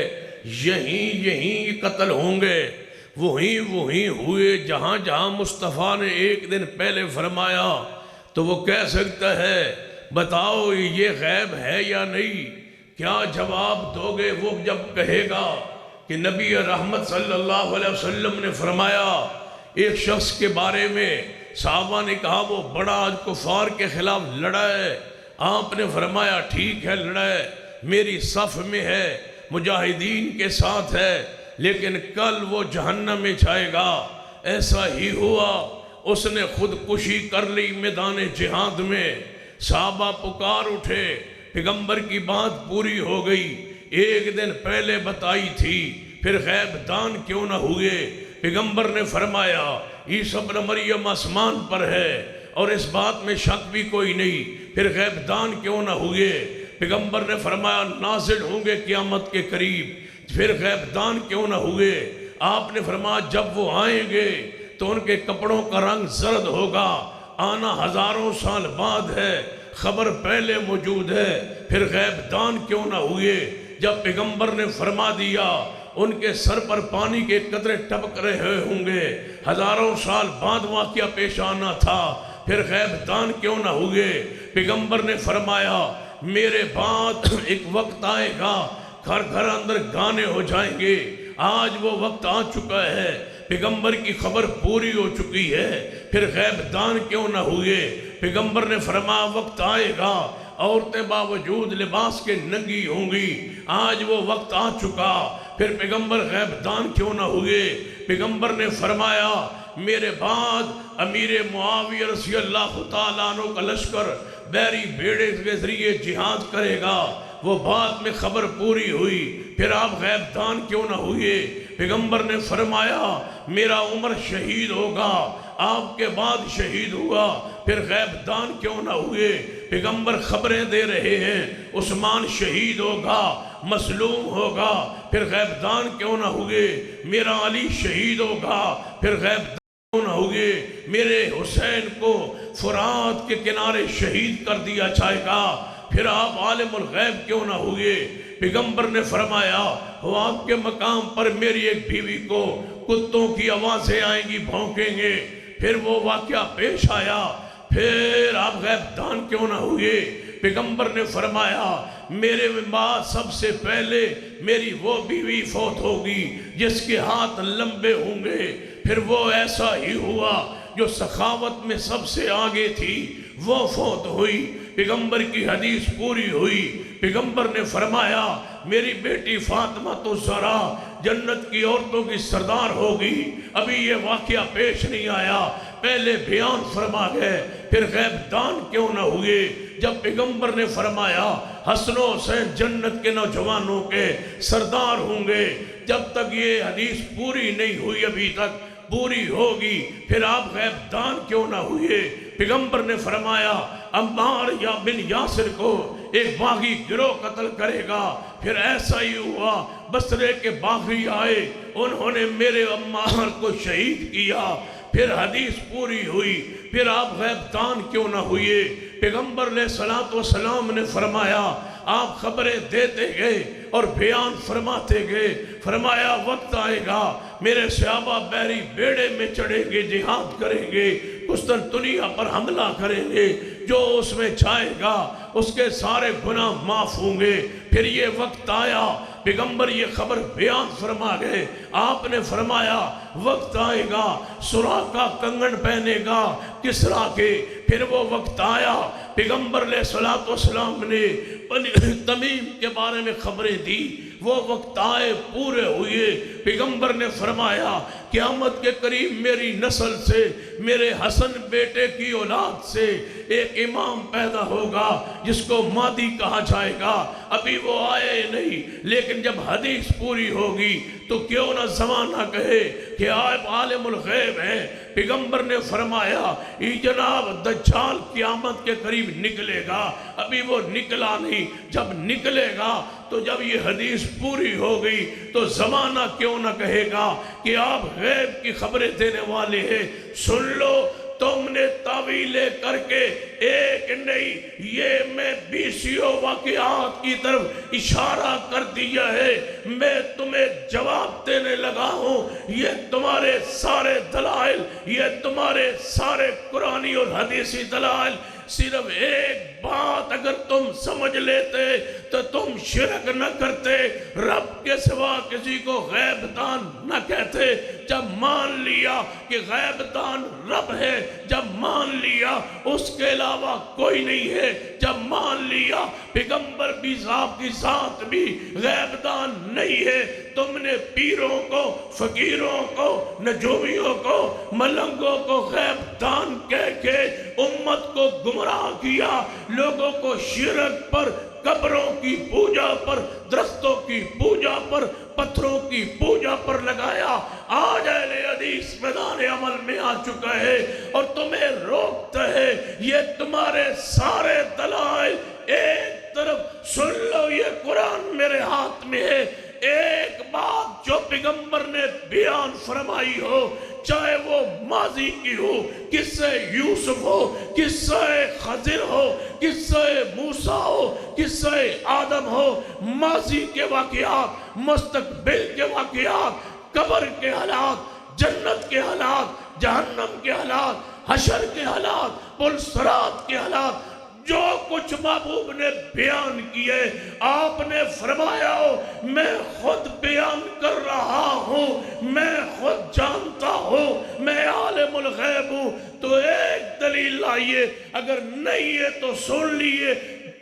یہیں قتل ہوں گے۔ وہیں ہوئے جہاں جہاں مصطفیٰ نے ایک دن پہلے فرمایا۔ تو وہ کہہ سکتا ہے بتاؤ یہ غیب ہے یا نہیں؟ کیا جواب دو گے وہ جب کہے گا کہ نبی رحمت صلی اللہ علیہ وسلم نے فرمایا ایک شخص کے بارے میں؟ صحابہ نے کہا وہ بڑا آج کفار کے خلاف لڑا ہے۔ آپ نے فرمایا ٹھیک ہے لڑا ہے، میری صف میں ہے، مجاہدین کے ساتھ ہے، لیکن کل وہ جہنم میں جائے گا۔ ایسا ہی ہوا، اس نے خودکشی کر لی میدان جہاد میں۔ صحابہ پکار اٹھے، پیغمبر کی بات پوری ہو گئی، ایک دن پہلے بتائی تھی، پھر غیب دان کیوں نہ ہوئے؟ پیغمبر نے فرمایا عیسیٰ ابن مریم آسمان پر ہے اور اس بات میں شک بھی کوئی نہیں، پھر غیب دان کیوں نہ ہوئے؟ پیغمبر نے فرمایا نازل ہوں گے قیامت کے قریب، پھر غیب دان کیوں نہ ہوئے؟ آپ نے فرمایا جب وہ آئیں گے تو ان کے کپڑوں کا رنگ زرد ہوگا، آنا ہزاروں سال بعد ہے، خبر پہلے موجود ہے، پھر غیب دان کیوں نہ ہوئے؟ جب پیغمبر نے فرما دیا ان کے سر پر پانی کے قطرے ٹپک رہے ہوں گے، ہزاروں سال بعد واقعہ پیش آنا تھا، پھر غیب دان کیوں نہ ہوئے؟ پیغمبر نے فرمایا میرے بعد ایک وقت آئے گا، گھر گھر اندر گانے ہو جائیں گے، آج وہ وقت آ چکا ہے۔ پیغمبر کی خبر پوری ہو چکی ہے، پھر غیب دان کیوں نہ ہوئے؟ پیغمبر نے فرمایا وقت آئے گا عورتیں باوجود لباس کے ننگی ہوں گی، آج وہ وقت آ چکا، پھر پیغمبر غیب دان کیوں نہ ہوئے؟ پیغمبر نے فرمایا میرے بعد امیر معاویہ رضی اللہ تعالیٰ عنہ کا لشکر بیری بھیڑے کے ذریعے جہاد کرے گا، وہ بات میں خبر پوری ہوئی، پھر آپ غیب دان کیوں نہ ہوئے؟ پیغمبر نے فرمایا میرا عمر شہید ہوگا، آپ کے بعد شہید ہوا، پھر غیب دان کیوں نہ ہوئے؟ پیغمبر خبریں دے رہے ہیں عثمان شہید ہوگا، مظلوم ہوگا، پھر غیب دان کیوں نہ ہوئے؟ میرا علی شہید ہوگا، پھر غیب دان کیوں نہ ہوئے؟ میرے حسین کو فرات کے کنارے شہید کر دیا جائے گا، پھر آپ عالم الغیب کیوں نہ ہوئے؟ پیغمبر نے فرمایا وہ آپ کے مقام پر میری ایک بیوی کو کتوں کی آوازیں آئیں گی، بھونکیں گے، پھر وہ واقعہ پیش آیا، پھر آپ غیب دان کیوں نہ ہوئے؟ پیغمبر نے فرمایا میرے بعد سب سے پہلے میری وہ بیوی فوت ہوگی جس کے ہاتھ لمبے ہوں گے، پھر وہ ایسا ہی ہوا، جو سخاوت میں سب سے آگے تھی وہ فوت ہوئی، پیغمبر کی حدیث پوری ہوئی۔ پیغمبر نے فرمایا میری بیٹی فاطمہ تو زہرا جنت کی عورتوں کی سردار ہوگی، ابھی یہ واقعہ پیش نہیں آیا، پہلے بیان فرما گئے، پھر غیب دان کیوں نہ ہوئے؟ جب پیغمبر نے فرمایا حسن و حسین جنت کے نوجوانوں کے سردار ہوں گے، جب تک یہ حدیث پوری نہیں ہوئی ابھی تک پوری ہوگی، پھر آپ غیب دان کیوں نہ ہوئے؟ پیغمبر نے فرمایا عمار یا بن یاسر کو ایک باغی گروہ قتل کرے گا، پھر ایسا ہی ہوا، بصرے کے باغی آئے، انہوں نے میرے عمار کو شہید کیا، پھر حدیث پوری ہوئی، پھر آپ غیب دان کیوں نہ ہوئے؟ پیغمبر علیہ السلام نے فرمایا آپ خبریں دیتے گئے اور بیان فرماتے گئے، فرمایا وقت آئے گا میرے صحابہ بیری بیڑے میں چڑھیں گے، جہاد کریں گے، قسطنطنیہ پر حملہ کریں گے، جو اس میں جائے گا اس کے سارے گناہ معاف ہوں گے۔ پھر یہ وقت آیا، پیغمبر یہ خبر بیان فرما گئے، آپ نے فرمایا وقت آئے گا سراقہ کنگن پہنے گا کسرا کے، پھر وہ وقت آیا، پیغمبر علیہ السلام نے بنی تمیم کے بارے میں خبریں دی، وہ وقت آئے پورے ہوئے، پیغمبر نے فرمایا قیامت کے قریب میری نسل سے، میرے حسن بیٹے کی اولاد سے ایک امام پیدا ہوگا جس کو مہدی کہا جائے گا، ابھی وہ آئے نہیں، لیکن جب حدیث پوری ہوگی تو کیوں نہ زمانہ کہے کہ آپ عالم الغیب ہیں۔ پیغمبر نے فرمایا جناب دجال قیامت کے قریب نکلے گا، ابھی وہ نکلا نہیں، جب نکلے گا تو جب یہ حدیث پوری ہو گئی تو زمانہ کیوں نہ کہے گا کہ آپ غیب کی خبریں دینے والے ہیں۔ سن لو تم نے تعویلیں کر کے ایک نہیں، یہ میں بیسیوں واقعات کی طرف اشارہ کر دیا ہے، میں تمہیں جواب دینے لگا ہوں، یہ تمہارے سارے دلائل، یہ تمہارے سارے قرآنی اور حدیثی دلائل، صرف ایک بات اگر تم سمجھ لیتے تو تم شرک نہ کرتے، رب کے سوا کسی کو غیب دان نہ کہتے۔ جب مان لیا کہ غیب دان رب ہے، جب مان لیا اس کے علاوہ کوئی نہیں ہے، جب مان لیا پیغمبر بھی صاحب کی ذات بھی غیب دان نہیں ہے، تم نے پیروں کو، فقیروں کو، نجومیوں کو، ملنگوں کو غیب دان کہہ کے امت کو گمراہ کیا، لوگوں کو شرک پر، قبروں کی پوجا پر، درختوں کی پوجا پر، پتھروں کی پوجا پر لگایا۔ آج اہل حدیث میدان عمل میں آ چکا ہے اور تمہیں روکتا ہے، یہ تمہارے سارے دلائل ایک طرف سن لو، یہ قرآن میرے ہاتھ میں ہے، ایک بات جو پیغمبر نے بیان فرمائی ہو، چاہے وہ ماضی کی ہو، قصہ یوسف ہو، قصہ خضر ہو، قصہ موسیٰ ہو، قصہ آدم ہو، ماضی کے واقعات، مستقبل کے واقعات، قبر کے حالات، جنت کے حالات، جہنم کے حالات، حشر کے حالات، پل صراط کے حالات، جو کچھ محبوب نے بیان کیے آپ نے فرمایا ہو میں خود بیان کر رہا ہوں، میں خود جانتا ہوں، میں عالم الغیب ہوں۔ تو ایک دلیل لائیے، اگر نہیں ہے تو سن لیے،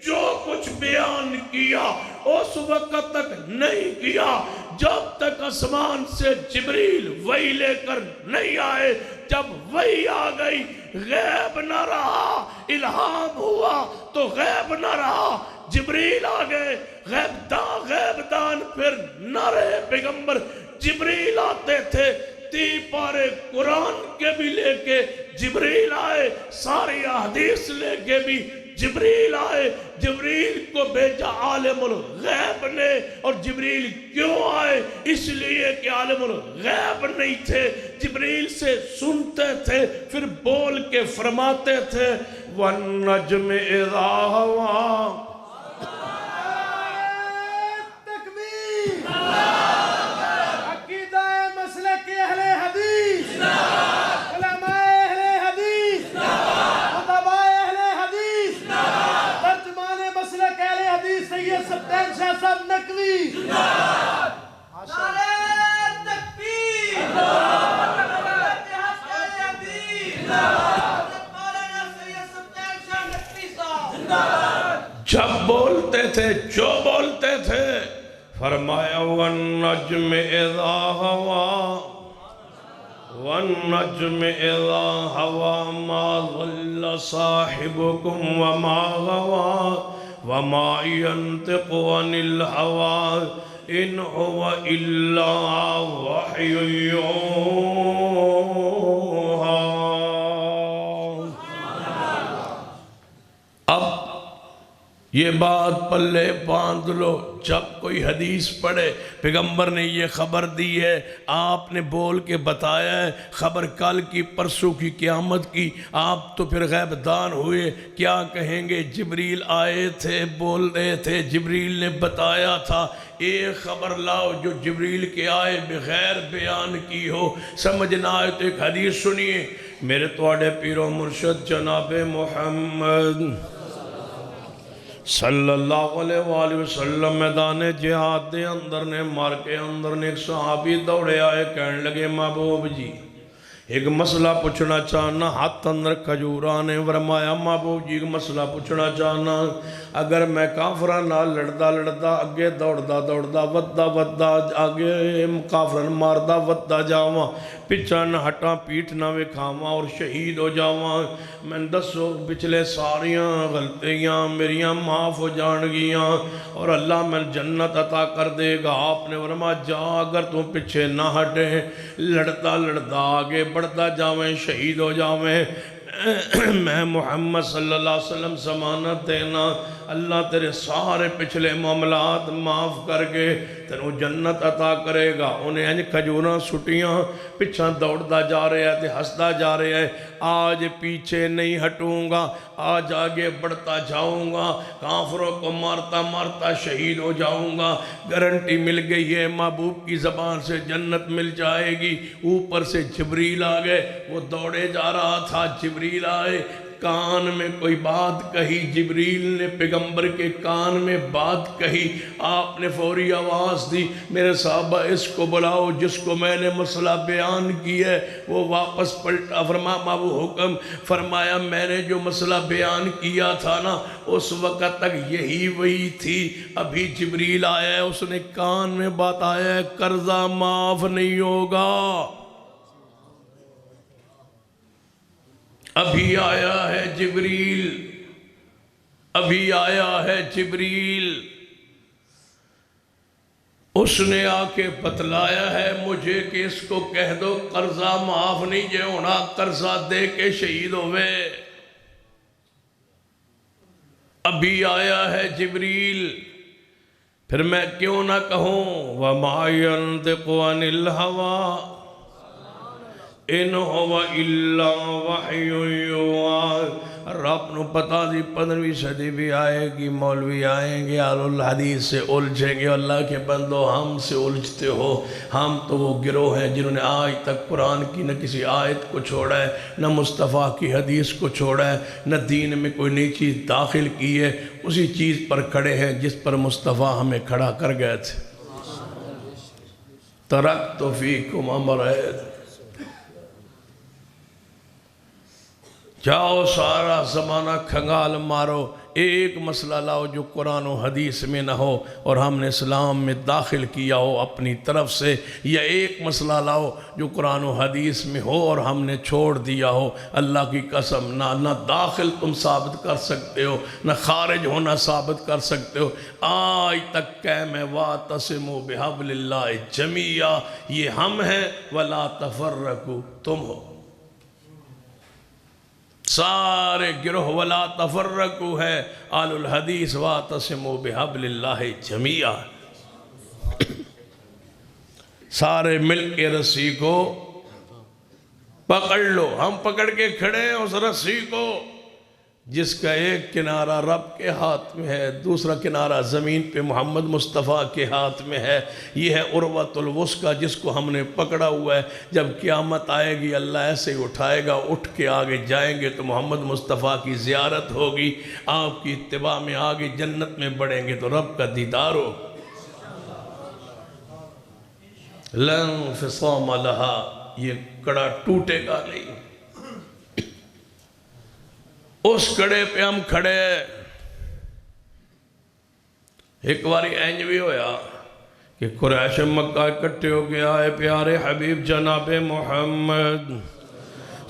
جو کچھ بیان کیا اس وقت تک نہیں کیا جب تک آسمان سے جبریل وحی لے کر نہیں آئے۔ جب وحی آ گئی غیب نہ رہا، الہام ہوا تو غیب نہ رہا، جبریل آ گئے غیب دان پھر نہ رہے پیغمبر۔ جبریل آتے تھے، 3 پارے قرآن کے بھی لے کے جبریل آئے، ساری احادیث لے کے بھی جبریل آئے۔ جبریل کو بھیجا عالم الغیب نے، اور جبریل کیوں آئے؟ اس لیے کہ عالم الغیب نہیں تھے، جبریل سے سنتے تھے پھر بول کے فرماتے تھے وَالنَّجْمِ إِذَا هَوَىٰ۔ تکبیر، عقیدہ مسلک اہل حدیث، علماء اہل حدیث، خطباء اہل حدیث، ترجمان مسلک اہل حدیث سید سبطین شاہ صاحب نقوی۔ نعرہ تکبیر، جب بولتے تھے جو بولتے تھے فرمایا وَالنَّجْمِ إِذَا هَوَىٰ وَالنَّجْمِ إِذَا هَوَىٰ مَا ضَلَّ صَاحِبُكُمْ وَمَا غَوَىٰ وَمَا يَنطِقُ عَنِ الْهَوَىٰ إِنْ هُوَ إِلَّا وَحْيٌ يُوحَىٰ۔ اب یہ بات پلے باندھ لو، جب کوئی حدیث پڑھے پیغمبر نے یہ خبر دی ہے، آپ نے بول کے بتایا ہے، خبر کل کی پرسوں کی قیامت کی، آپ تو پھر غیب دان ہوئے، کیا کہیں گے؟ جبریل آئے تھے، بول رہے تھے، جبریل نے بتایا تھا۔ ایک خبر لاؤ جو جبریل کے آئے بغیر بیان کی ہو، سمجھنا ہے تو ایک حدیث سنیے۔ میرے توڑے پیر و مرشد جناب محمد صلی اللہ علیہ وآلہ وسلم میدان جہاد دے اندر نے مار کے اندر نے ایک صحابی دوڑے آئے، کہنے لگے محبوب جی ایک مسئلہ پوچھنا چاہنا، ہاتھ اندر کھجورانے۔ فرمایا محبوب جی ایک مسئلہ پوچھنا چاہنا، اگر میں کافران نال لڑدا لڑدا اگے دوڑدا دوڑدا ودا ودا آگے کافران ماردا ودا جاواں، پچھا نہ ہٹاں پیٹھ نہ وکھاواں اور شہید ہو جاواں، میں دسو پچھلے ساریاں غلطیاں میریاں معاف ہو جان گیاں اور اللہ میں جنت عطا کر دے گا۔ آپ نے فرمایا جا اگر تم پیچھے نہ ہٹے، لڑدا لڑدا آگے بڑھتا جاویں، شہید ہو جاویں، میں محمد صلی اللہ علیہ وسلم ضمانت دینا اللہ تیرے سارے پچھلے معاملات معاف کر کے تینوں جنت عطا کرے گا۔ انہیں انج کھجوراں سٹیاں پچھا دوڑتا جا رہے ہیں تے ہستا جا رہے ہیں، آج پیچھے نہیں ہٹوں گا، آج آگے بڑھتا جاؤں گا، کافروں کو مارتا مارتا شہید ہو جاؤں گا، گارنٹی مل گئی ہے، محبوب کی زبان سے جنت مل جائے گی۔ اوپر سے جبریل آ گئے، وہ دوڑے جا رہا تھا، جبریل آئے، کان میں کوئی بات کہی، جبریل نے پیغمبر کے کان میں بات کہی، آپ نے فوری آواز دی میرے صحابہ اس کو بلاؤ جس کو میں نے مسئلہ بیان کی ہے۔ وہ واپس پلٹا، فرمایا وہ حکم، فرمایا میں نے جو مسئلہ بیان کیا تھا نا اس وقت تک یہی وہی تھی، ابھی جبریل آیا ہے، اس نے کان میں بات آیا ہے قرضہ معاف نہیں ہوگا۔ ابھی آیا ہے جبریل، ابھی آیا ہے جبریل، اس نے آ کے بتلایا ہے مجھے کہ اس کو کہہ دو قرضہ معاف نہیں جے ہونا، قرضہ دے کے شہید ہوئے۔ ابھی آیا ہے جبریل، پھر میں کیوں نہ کہوں وَمَا يَنطِقُ عَنِ الْهَوَىٰ إِنْ هُوَ إِلَّا وَحْيٌ يُوحَىٰ۔ رب نو پتا دی 15ویں صدی بھی آئے گی، مولوی آئیں گے اہل الحدیث سے الجھیں گے۔ اللہ کے بندو ہم سے الجھتے ہو، ہم تو وہ گروہ ہیں جنہوں نے آج تک قرآن کی نہ کسی آیت کو چھوڑا ہے، نہ مصطفیٰ کی حدیث کو چھوڑا ہے، نہ دین میں کوئی نئی چیز داخل کی ہے، اسی چیز پر کھڑے ہیں جس پر مصطفیٰ ہمیں کھڑا کر گئے تھے۔ ترکت فیکم امرین، جاؤ سارا زمانہ کھنگال مارو، ایک مسئلہ لاؤ جو قرآن و حدیث میں نہ ہو اور ہم نے اسلام میں داخل کیا ہو اپنی طرف سے، یا ایک مسئلہ لاؤ جو قرآن و حدیث میں ہو اور ہم نے چھوڑ دیا ہو۔ اللہ کی قسم نہ داخل تم ثابت کر سکتے ہو، نہ خارج ہونا ثابت کر سکتے ہو۔ آج تک قائم ہے وَاعْتَصِمُوا بِحَبْلِ اللَّهِ جَمِيعًا، یہ ہم ہیں، وَلَا تَفَرَّقُوا تم ہو۔ سارے گروہ وَلَا تَفَرَّقُوا ہے، اہل الحدیث وَاعْتَصِمُوا بِحَبْلِ اللَّهِ جَمِيعًا، سارے مل کے رسی کو پکڑ لو۔ ہم پکڑ کے کھڑے ہیں اس رسی کو جس کا ایک کنارہ رب کے ہاتھ میں ہے، دوسرا کنارہ زمین پہ محمد مصطفیٰ کے ہاتھ میں ہے۔ یہ ہے عروۃ الوثقیٰ جس کو ہم نے پکڑا ہوا ہے۔ جب قیامت آئے گی اللہ ایسے ہی اٹھائے گا، اٹھ کے آگے جائیں گے تو محمد مصطفیٰ کی زیارت ہوگی، آپ کی اتباع میں آگے جنت میں بڑھیں گے تو رب کا دیدار ہوگا۔ لن انفصام لہا، یہ کڑا ٹوٹے گا نہیں، اس کڑے پہ ہم کھڑے ہیں۔ ایک باری اینج بھی ہویا کہ قریش مکہ اکٹھے ہو گیا ہے، پیارے حبیب جناب محمد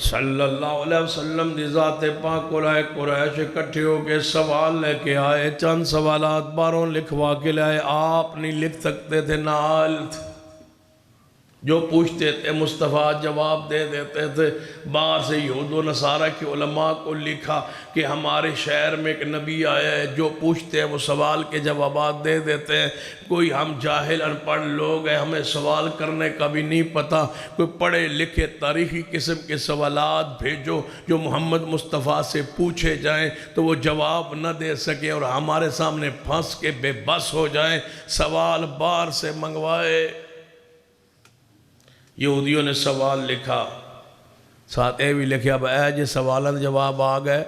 صلی اللہ علیہ وسلم دی ذات پاک کو لائے، قریش اکٹھے ہو کے سوال لے کے آئے، چند سوالات باروں لکھوا کے لائے، آپ نہیں لکھ سکتے تھے، نال جو پوچھتے تھے مصطفیٰ جواب دے دیتے تھے۔ باہر سے یہود و نصارہ کی علماء کو لکھا کہ ہمارے شہر میں ایک نبی آیا ہے، جو پوچھتے ہیں وہ سوال کے جوابات دے دیتے ہیں۔ کوئی ہم جاہل ان پڑھ لوگ ہیں، ہمیں سوال کرنے کا بھی نہیں پتہ، کوئی پڑھے لکھے تاریخی قسم کے سوالات بھیجو جو محمد مصطفیٰ سے پوچھے جائیں تو وہ جواب نہ دے سکے اور ہمارے سامنے پھنس کے بے بس ہو جائیں۔ سوال باہر سے منگوائے، یہودیوں نے سوال لکھا، ساتھ اے بھی لکھیا اب اے جے سوالات جواب آ گئے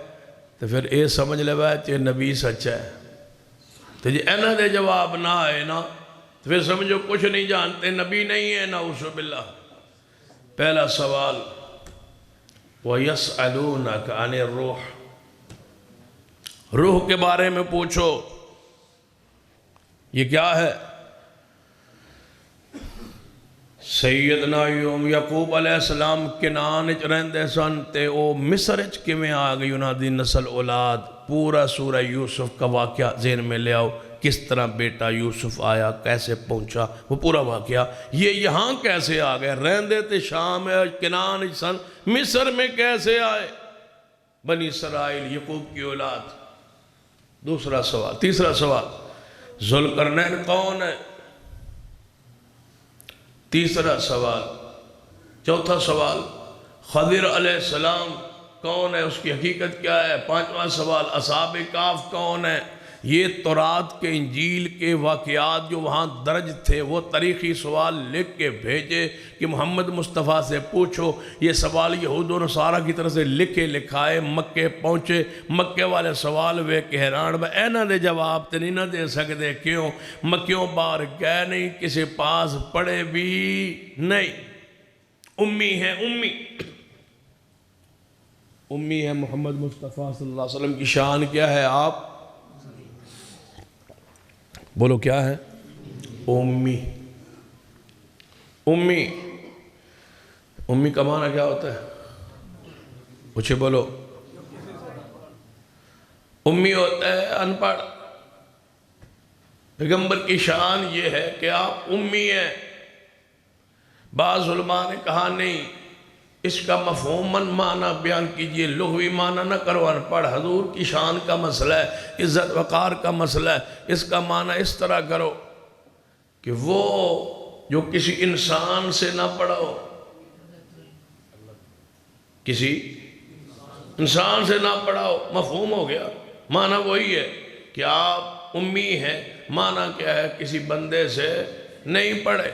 تو پھر اے سمجھ لے بھائی کہ نبی سچ ہے، تو جی اینا دے جواب نہ آئے نا تو پھر سمجھو کچھ نہیں جانتے، نبی نہیں ہے، نعوذ باللہ۔ پہلا سوال وَيَسْأَلُونَكَ عَنِ الرُّوحِ، روح کے بارے میں پوچھو، یہ کیا ہے؟ سیدنا یعقوب علیہ السلام کنعان وچ رہندے سن تے او مصر وچ کیویں آ گئی انہاں دی نسل اولاد؟ پورا سورہ یوسف کا واقعہ ذہن میں لے آؤ، کس طرح بیٹا یوسف آیا، کیسے پہنچا، وہ پورا واقعہ۔ یہ یہاں کیسے آ گئے؟ رہندے تے شام کنعان وچ سن، مصر میں کیسے آئے؟ بنی اسرائیل یعقوب کی اولاد۔ دوسرا سوال، تیسرا سوال ذوالقرنین کون ہے؟ تیسرا سوال، چوتھا سوال خضر علیہ السلام کون ہے، اس کی حقیقت کیا ہے؟ پانچواں سوال اصحاب کہف کون ہے؟ یہ تورات کے انجیل کے واقعات جو وہاں درج تھے وہ تاریخی سوال لکھ کے بھیجے کہ محمد مصطفیٰ سے پوچھو۔ یہ سوال یہود و نصارہ کی طرف سے لکھے لکھائے مکے پہنچے، مکے والے سوال وے کہ حیران بھائی اینا دے جواب تے نہیں نہ دے سکتے، کیوں؟ مکیوں باہر گئے نہیں، کسی پاس پڑھے بھی نہیں، امی ہے، امی ہے محمد مصطفیٰ صلی اللہ علیہ وسلم کی شان کیا ہے؟ آپ بولو کیا ہے؟ امی۔ امی کا معنی کیا ہوتا ہے؟ پوچھے بولو۔ امی ہوتا ہے ان پڑھ۔ پیغمبر کی شان یہ ہے کہ آپ امی ہیں۔ بعض علماء نے کہا نہیں، اس کا مفہوماً معنی بیان کیجئے، لغوی معنی نہ کرو ان پڑھ۔ حضور کی شان کا مسئلہ ہے، عزت وقار کا مسئلہ ہے، اس کا معنی اس طرح کرو کہ وہ جو کسی انسان سے نہ پڑھا ہو، کسی انسان سے نہ پڑھاؤ، مفہوم ہو گیا، معنی وہی ہے کہ آپ امی ہیں، معنی کیا ہے کسی بندے سے نہیں پڑھے،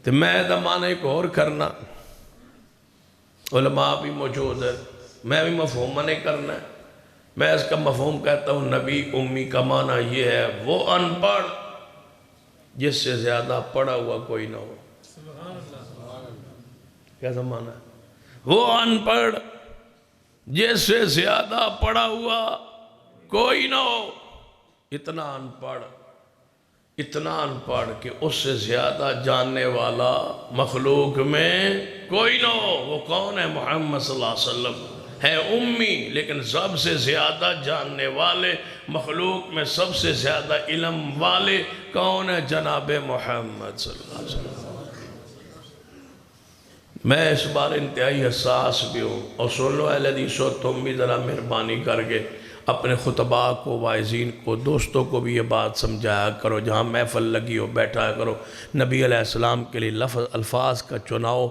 تو میں دا معنی ایک اور کرنا، علماء بھی موجود ہے، میں بھی مفہوم نہیں کرنا ہے، میں اس کا مفہوم کہتا ہوں نبی امی کا معنی یہ ہے وہ ان پڑھ جس سے زیادہ پڑھا ہوا کوئی نہ ہو۔ کیسا معنی ہے؟ وہ ان پڑھ جس سے زیادہ پڑھا ہوا کوئی نہ ہو، اتنا ان پڑھ کہ اس سے زیادہ جاننے والا مخلوق میں کوئی نہ ہو۔ وہ کون ہے؟ محمد صلی اللہ علیہ وسلم ہے امی، لیکن سب سے زیادہ جاننے والے مخلوق میں سب سے زیادہ علم والے کون ہے؟ جناب محمد صلی اللہ علیہ وسلم۔ میں اس بار انتہائی حساس بھی ہوں، اور سن لو اہل حدیثو، تم بھی ذرا مہربانی کر کے اپنے خطباء کو، واعظین کو، دوستوں کو بھی یہ بات سمجھایا کرو، جہاں محفل لگی ہو بیٹھا کرو۔ نبی علیہ السلام کے لیے الفاظ کا چناؤ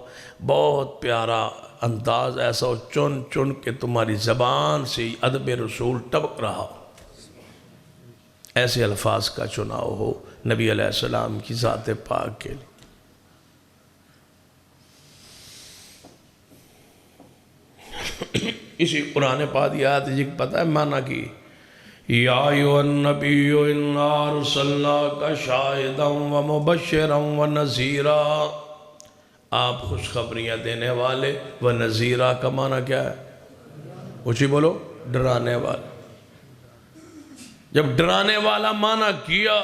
بہت پیارا انداز ایسا ہو، چن چن کے تمہاری زبان سے ادب رسول ٹبک رہا ہو، ایسے الفاظ کا چناؤ ہو نبی علیہ السلام کی ذات پاک کے لیے۔ اسی قرآن پاک آیت جی پتہ ہے معنی کی، یا ایھا النبی انا ارسلناک شاہدا ومبشرا ونذیرا، آپ خوشخبریاں دینے والے، ونذیرا کا معنی کیا ہے؟ اونچی بولو، ڈرانے والا۔ جب ڈرانے والا معنی کیا،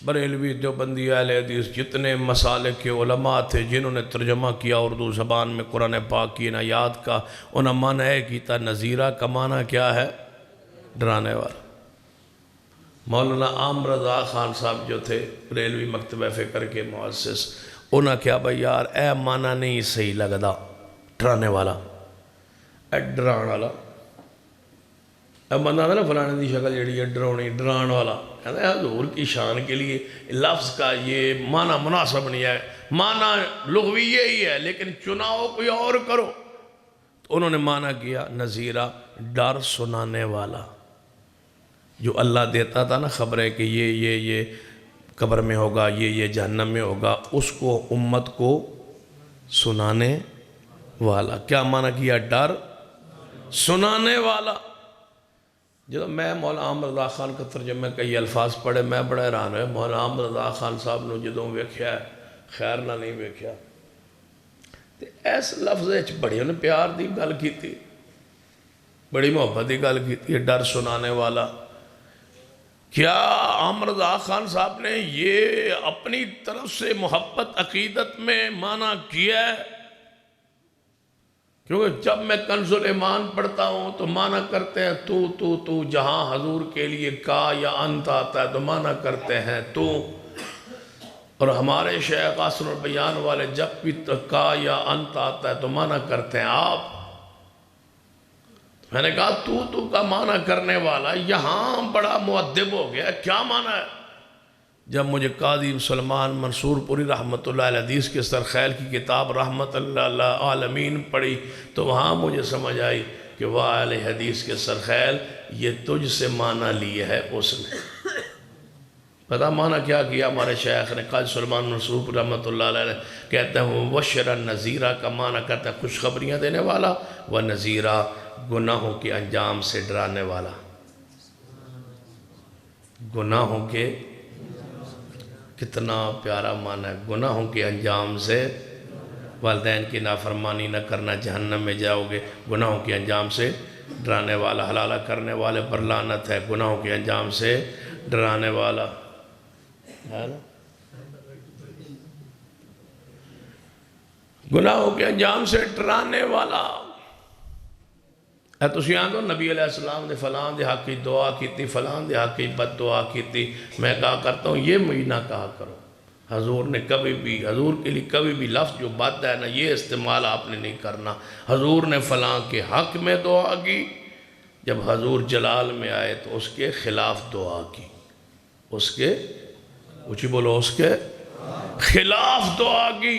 بریلوی دیوبندی اہل حدیث جتنے مسالک کے علماء تھے جنہوں نے ترجمہ کیا اردو زبان میں قرآن پاک کی ان آیات کا، انہوں نے معنی ہے کیتا نذیرہ کا معنی کیا ہے؟ ڈرانے والا۔ مولانا عام رضا خان صاحب جو تھے بریلوی مکتبہ فکر کے مؤسس، انہوں نے کہا بھائی یار اے معنی نہیں صحیح لگدا، ڈرانے والا، اے ڈران والا، اب بندہ نا فلانے دی شکل جڑی ہے ڈرونی، ڈران والا، کہتا ہے حضور کی شان کے لیے لفظ کا یہ معنی مناسب نہیں ہے، معنی لغوی یہی ہے لیکن چناؤ کوئی اور کرو۔ تو انہوں نے معنی کیا نذیرہ، ڈر سنانے والا، جو اللہ دیتا تھا نا خبریں کہ یہ قبر میں ہوگا، یہ جہنم میں ہوگا، اس کو امت کو سنانے والا۔ کیا معنی کیا؟ ڈر سنانے والا۔ جب میں مولانا عام رضا خان کا ترجمہ کئی الفاظ پڑھے میں بڑا حیران ہویا، مولانا عام رضا خان صاحب نے جدوں ویکھیا ہے خیر نہ نہیں ویکھیا، تے اس لفظ وچ بڑی انہیں پیار دی گل کیتی، بڑی محبت دی گل کیتی، ڈر سنانے والا۔ کیا عام رضا خان صاحب نے یہ اپنی طرف سے محبت عقیدت میں معنی کیا ہے؟ کیونکہ جب میں کنز الایمان پڑھتا ہوں تو معنی کرتے ہیں تو، جہاں حضور کے لیے کا یا انت آتا ہے تو معنی کرتے ہیں تو، اور ہمارے شیخ قاسم البیان والے جب بھی کا یا انت آتا ہے تو معنی کرتے ہیں آپ۔ میں نے کہا تو کا معنی کرنے والا یہاں بڑا مؤدب ہو گیا، کیا معنی ہے؟ جب مجھے قاضی سلمان منصور پوری رحمت اللہ علیہ حدیث کے سرخیل کی کتاب رحمت اللہ عالمین پڑھی تو وہاں مجھے سمجھ آئی کہ وہ اہل حدیث کے سرخیل یہ تجھ سے معنی لیے ہے اس نے۔ پتہ معنی کیا کیا ہمارے شیخ نے؟ قاضی سلمان منصور پوری رحمت اللہ علیہ کہتے ہیں مبشرا نذیرہ کا معنی کرتے ہیں خوشخبریاں دینے والا، و نذیرہ گناہوں کے انجام سے ڈرانے والا۔ گناہوں کے، کتنا پیارا معنی ہے، گناہوں کے انجام سے، والدین کی نافرمانی نہ کرنا جہنم میں جاؤ گے، گناہوں کے انجام سے ڈرانے والا، حلالہ کرنے والے پر لعنت ہے، گناہوں کے انجام سے ڈرانے والا ہے نا، گناہوں کے انجام سے ڈرانے والا۔ اے تسی آندھو نبی علیہ السلام نے فلان دے حق کی دعا کی تھی، فلان دے حق کی بد دعا کی تھی، میں کہا کرتا ہوں یہ مجھے نہ کہا کرو۔ حضور نے کبھی بھی، حضور کے لیے کبھی بھی لفظ جو بد ہے نا یہ استعمال آپ نے نہیں کرنا۔ حضور نے فلان کے حق میں دعا کی، جب حضور جلال میں آئے تو اس کے خلاف دعا کی، اس کے، اونچی بولو، اس کے خلاف دعا کی۔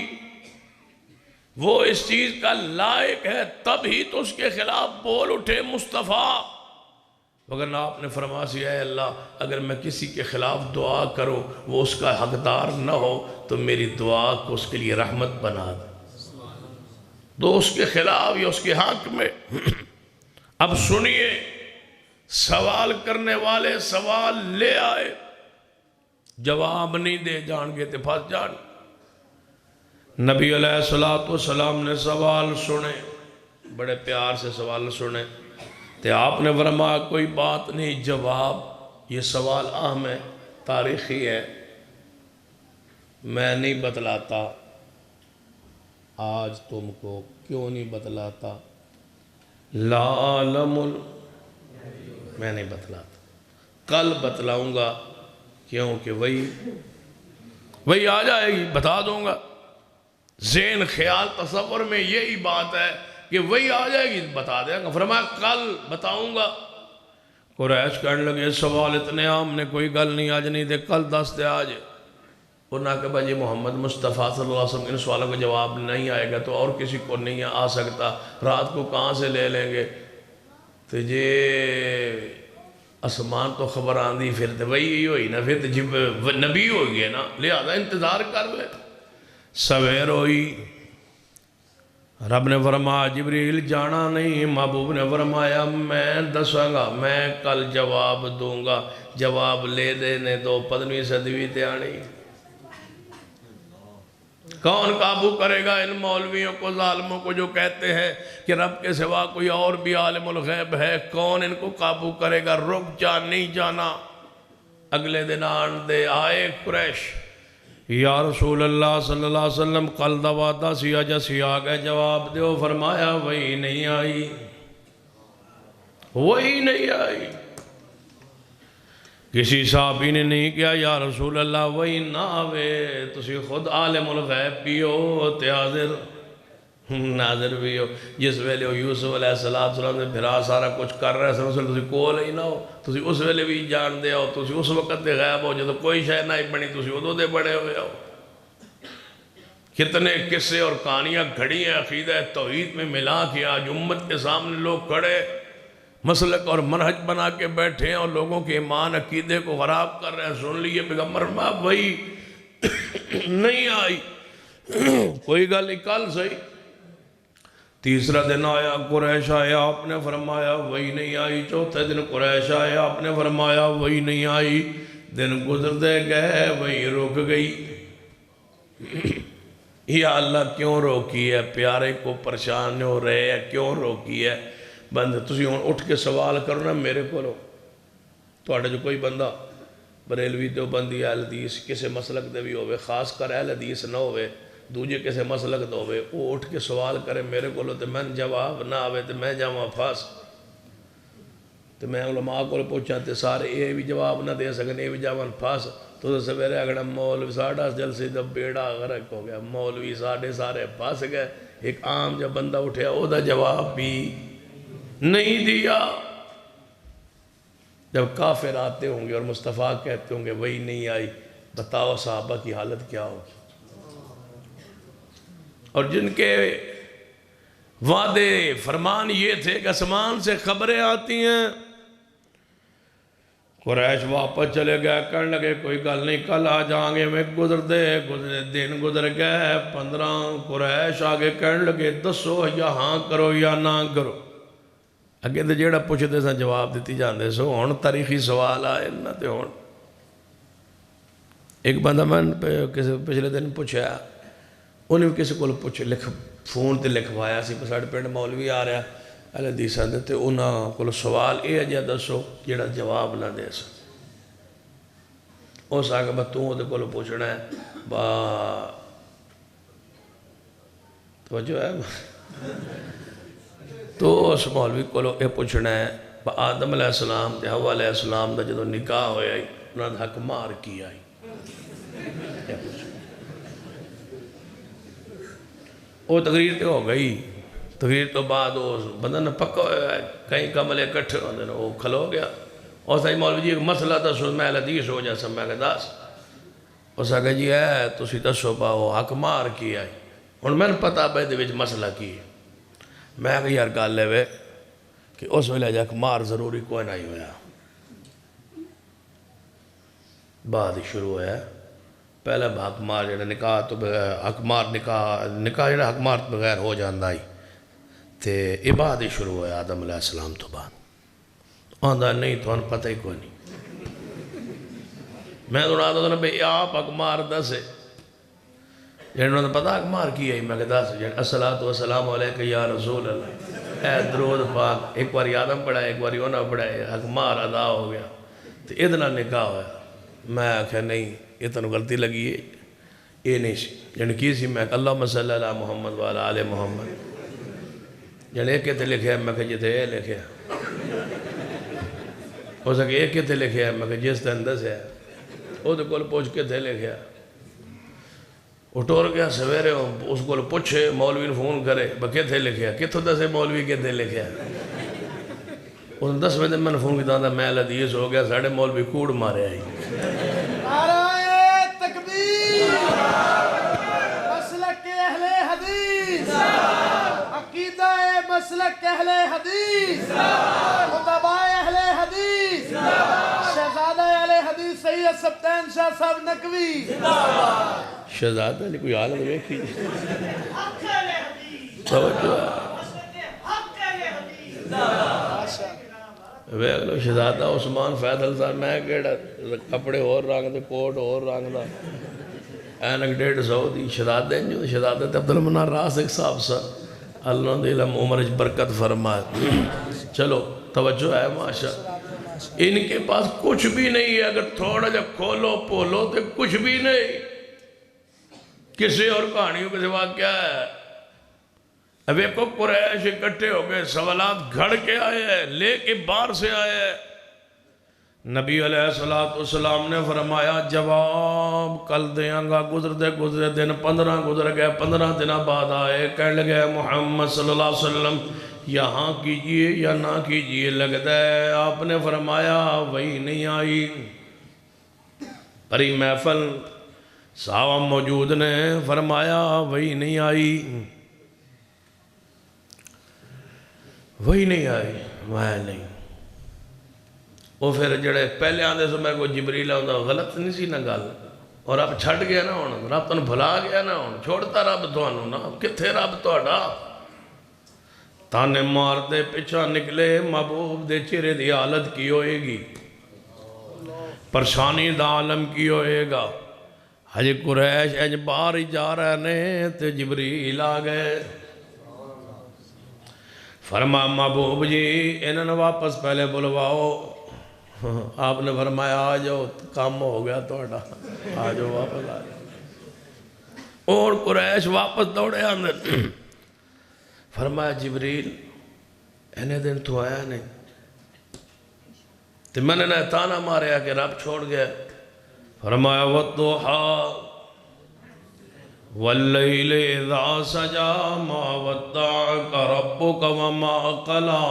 وہ اس چیز کا لائق ہے تب ہی تو اس کے خلاف بول اٹھے مصطفیٰ، وگرنہ آپ نے فرما دیا ہے اللہ اگر میں کسی کے خلاف دعا کروں وہ اس کا حقدار نہ ہو تو میری دعا کو اس کے لیے رحمت بنا دے، تو اس کے خلاف یا اس کے حق میں۔ اب سنیے، سوال کرنے والے سوال لے آئے، جواب نہیں دے جان گے تو پھنس جان۔ نبی علیہ السلام نے سوال سنے، بڑے پیار سے سوال سنے، تو آپ نے فرمایا کوئی بات نہیں، جواب یہ سوال اہم ہے، تاریخی ہے، میں نہیں بتلاتا آج تم کو، کیوں نہیں بتلاتا؟ لا علم میں نہیں بتلاتا، کل بتلاؤں گا، کیونکہ وہی آ جائے گی، بتا دوں گا۔ ذہن خیال تصور میں یہی بات ہے کہ وہی آ جائے گی، بتا دے گا۔ فرمایا کل بتاؤں گا۔ قریش کہنے لگے سوال اتنے عام نے، کوئی گل نہیں، آج نہیں دے کل دس دے آج۔ انہوں نے کہا بھائی محمد مصطفیٰ صلی اللہ علیہ وسلم ان سوالوں کا جواب نہیں آئے گا تو اور کسی کو نہیں آ سکتا، رات کو کہاں سے لے لیں گے؟ تو یہ اسمان تو خبر آندھی پھر تو وہی ہوئی نا، پھر تو نبی ہو گئے نا، لہذا انتظار کر لے۔ سویر ہوئی، رب نے فرمایا جبریل جانا نہیں، محبوب نے فرمایا میں دساں گا، میں کل جواب دوں گا، جواب لے دینے دو، 15ویں صدی تے آنی۔ کون قابو کرے گا ان مولویوں کو، ظالموں کو جو کہتے ہیں کہ رب کے سوا کوئی اور بھی عالم الغیب ہے؟ کون ان کو قابو کرے گا؟ رک جا، نہیں جانا۔ اگلے دن آن دے آئے قریش، یا رسول اللہ صلی اللہ علیہ وسلم کل دا وعدہ سی اج اسی آ گئے، جواب دیو۔ فرمایا وہی نہیں آئی، وہی نہیں آئی۔ کسی صحابی نے نہیں کیا یا رسول اللہ وہی نہ آوے، تسی خود عالم الغیب بھی ہو تے حاضر ناظر بھی ہو۔ جس ویلے یوسف علیہ السلام نے بھرا سارا کچھ کر رہے ہیں، تسی کول ہی نہ ہو، تسی اس ویلے بھی جان دے ہو، تسی اس وقت دے غائب ہو جب کوئی شے نہ بنی، تسی ادو دے بڑے ہوئے ہو۔ کتنے قصے اور کہانیاں گھڑی ہیں عقیدہ توحید میں ملا کے آج امت کے سامنے لوگ کھڑے مسلک اور منہج بنا کے بیٹھے ہیں اور لوگوں کے ایمان عقیدے کو خراب کر رہے ہیں۔ سن لیے پیغمبر وہی نہیں آئی، کوئی گل نہیں، کل صحیح۔ تیسرا دن آیا، قریش آیا، آپ نے فرمایا وہی نہیں آئی۔ چوتھے دن قریش آیا، آپ نے فرمایا وہی نہیں آئی۔ دن گزرتے گئے، وہی رک گئی۔ یا اللہ کیوں روکی ہے؟ پیارے کو پریشان ہو رہے ہیں، کیوں روکی ہے؟ بندے تسی ہوں اٹھ کے سوال کرو نا میرے کو لو، تو جو کوئی بندہ بریلوی دیوبندی اہل حدیث کسے مسلک دے بھی ہوئے، خاص کر اہل حدیث نہ ہوئے، دوجے کسے مسلک دے ہوئے، وہ اٹھ کے سوال کرے میرے کو لو، تو میں جواب نہ آوے تو میں جاواں پھاس۔ تو میں علماء کو پوچھا تے سارے یہ بھی جواب نہ دے سکنے، یہ بھی جاواں پھاس۔ تو سویرے اگڑا مولوی ساڑھا جلسے جب بیڑا غرق ہو گیا، مولوی سارے پھاس گئے، ایک عام جب بندہ اٹھیا او دا جواب بھی نہیں دیا۔ جب کافر آتے ہوں گے اور مصطفیٰ کہتے ہوں گے وہی نہیں آئی، بتاؤ صحابہ کی حالت کیا ہوگی؟ اور جن کے وعدے فرمان یہ تھے کہ آسمان سے خبریں آتی ہیں، قریش واپس چلے گئے، کہنے لگے کوئی گل نہیں کل آ جائیں گے۔ میں گزرے دن گزر گئے، 15 قریش آگے کہنے لگے دسو یا ہاں کرو یا نہ کرو۔ اگے تو جیڑا پوچھتے سن جواب دیتی جاندے سو، ہون تاریخی سوال آئے نہ تے ہون۔ ایک بندہ میں پچھلے دن پوچھا، انہیں کسی کو فون تے لکھوایا سی، ساڑھے پنڈ مولوی آ رہا اہل حدیث دے، تے انہاں کو سوال اے جا دسو جیڑا جواب نہ دے سو۔ اس آگے با تو دے کو پوچھنا ہے، با توجہ ہے، تو اس مولوی کو یہ پوچھنا ہے با آدم علیہ السلام تے حوا علیہ السلام دا جدو نکاح ہویا ہی انہاں دا حق مار کیا ہی۔ وہ تقریر تے ہو گئی، تقریر تو بعد وہ بندہ نہ پکا ہویا ہے، کہیں کملے کٹھے ہوندے نے، وہ کھلو گیا۔ اور صحیح مولوی جی ایک مسئلہ دسو، میں حدیث ہو جیسا میں کہا دس۔ اس آگے جی ہے تسی دسو با وہ حق مار کیا ہے۔ ہوں میں پتا بھائی دے مسئلہ کی میں کہ یار گل ہے کہ اس ویلے جا مار ضروری کوئی نہیں ہویا بعد شروع ہوا پہلے حق مار جڑا نکاح تو حق مار نکاح جڑا حق مار تو بغیر ہو جاندہ ہی تے عباد ہی شروع ہوا آدم علیہ السلام تو بعد آندہ نہیں تو ان پتہ ہی کوئی نہیں میں تو رہا تھا بھئی آپ حق مار دسے جنہوں نے پتا حق مار کی ہے میں کہ دس الصلاۃ والسلام علیکہ یا رسول اللہ اے درود پاک ایک باری آدم پڑھا ایک باری انہوں پڑھا حق مار ادا ہو گیا تو ادنا نکاح ہوا میں آکھا نہیں یہ تنو غلطی لگی ہے یہ نہیں سی یعنی کی سی میں اللہم صلی اللہ محمد وعلا آل محمد یعنی ایک کہتے لکھے ہیں میں کہ جتے اے لکھے ہیں ہو سکے ایک کہتے لکھے ہیں میں کہ جس تے اندر سے ہے وہ تو کل پوچھ کے تھے لکھے ہیں اٹھور گیا سویرے اس کو پوچھے مولوی نے فون کرے بکے تھے لکھے ہیں کتھو دسے مولوی کے تھے لکھے ہیں اس نے 10 بجے میں نے فون کیتا تھا میں لدیس ہو گیا ساڑھے مولوی کوڑ مارے آئی نعرہ تکبیر مسلک اہل حدیث عقیدہ مسلک اہل حدیث خطبہ اہل حدیث شہزادہ اہل حدیث سید سبتین شاہ صاحب نقوی شہزادہ نے کوئی حالت دیکھی توجہ ویگلو شہزادہ عثمان فیضل صاحب میں کہڑا کپڑے اور رنگ دے کوٹ اور رنگ دا اینک 150 دی شہزادہ جو شہزادہ تے عبدالمنان راسک صاحب سر اللہ دے علم عمرج برکت فرمائے چلو توجہ ہے ماشاء ان کے پاس کچھ بھی نہیں ہے اگر تھوڑا جب کھولو پولو تو کچھ بھی نہیں کسی اور کہانیوں کے سوا کیا ہے اب ایک قریش اکٹھے ہو گئے سوالات گھڑ کے آئے ہیں لے کے باہر سے آئے ہیں نبی علیہ السلام نے فرمایا جواب کل دیاں گا گزرے دن 15 گزر گئے 15 دنہ بعد آئے کہنے لگے محمد صلی اللہ علیہ وسلم یہاں کیجئے یا نہ کیجئے لگتا ہے آپ نے فرمایا وہی نہیں آئی پری محفل صحابہ موجود نے فرمایا وہی نہیں آئی وہی نہیں آئی میں نہیں وہ پھر جڑے پہلے آندے سے میں کوئی جبریل آندہ غلط نہیں سی نہ گل اور آپ چھٹ گیا نا ہونا رب تن بھلا گیا نا ہونا چھوڑتا رب تو آنو نا کتھے رب تو اڈا تانے مار دے پچھا نکلے محبوب دے چہرے دی حالت کی ہوئے گی پریشانی دا عالم کی ہوئے گا حج قریش اج باہر ہی جا رہے نے تے جبریل آ گئے فرما محبوب جی انہوں نے واپس پہلے بلواؤ آپ نے فرمایا آ جاؤ کام ہو گیا توڑا آ جاؤ واپس آ جاؤ اور قریش واپس دوڑے اندر فرمایا جبریل انہیں دن تو آیا نہیں تو میں نے تانا ماریا کہ رب چھوڑ گیا فرمایا وَالضُّحَا وَاللَّيْلِ اِذَا سَجَا مَا وَدَّعَكَ رَبُّكَ وَمَا قَلَا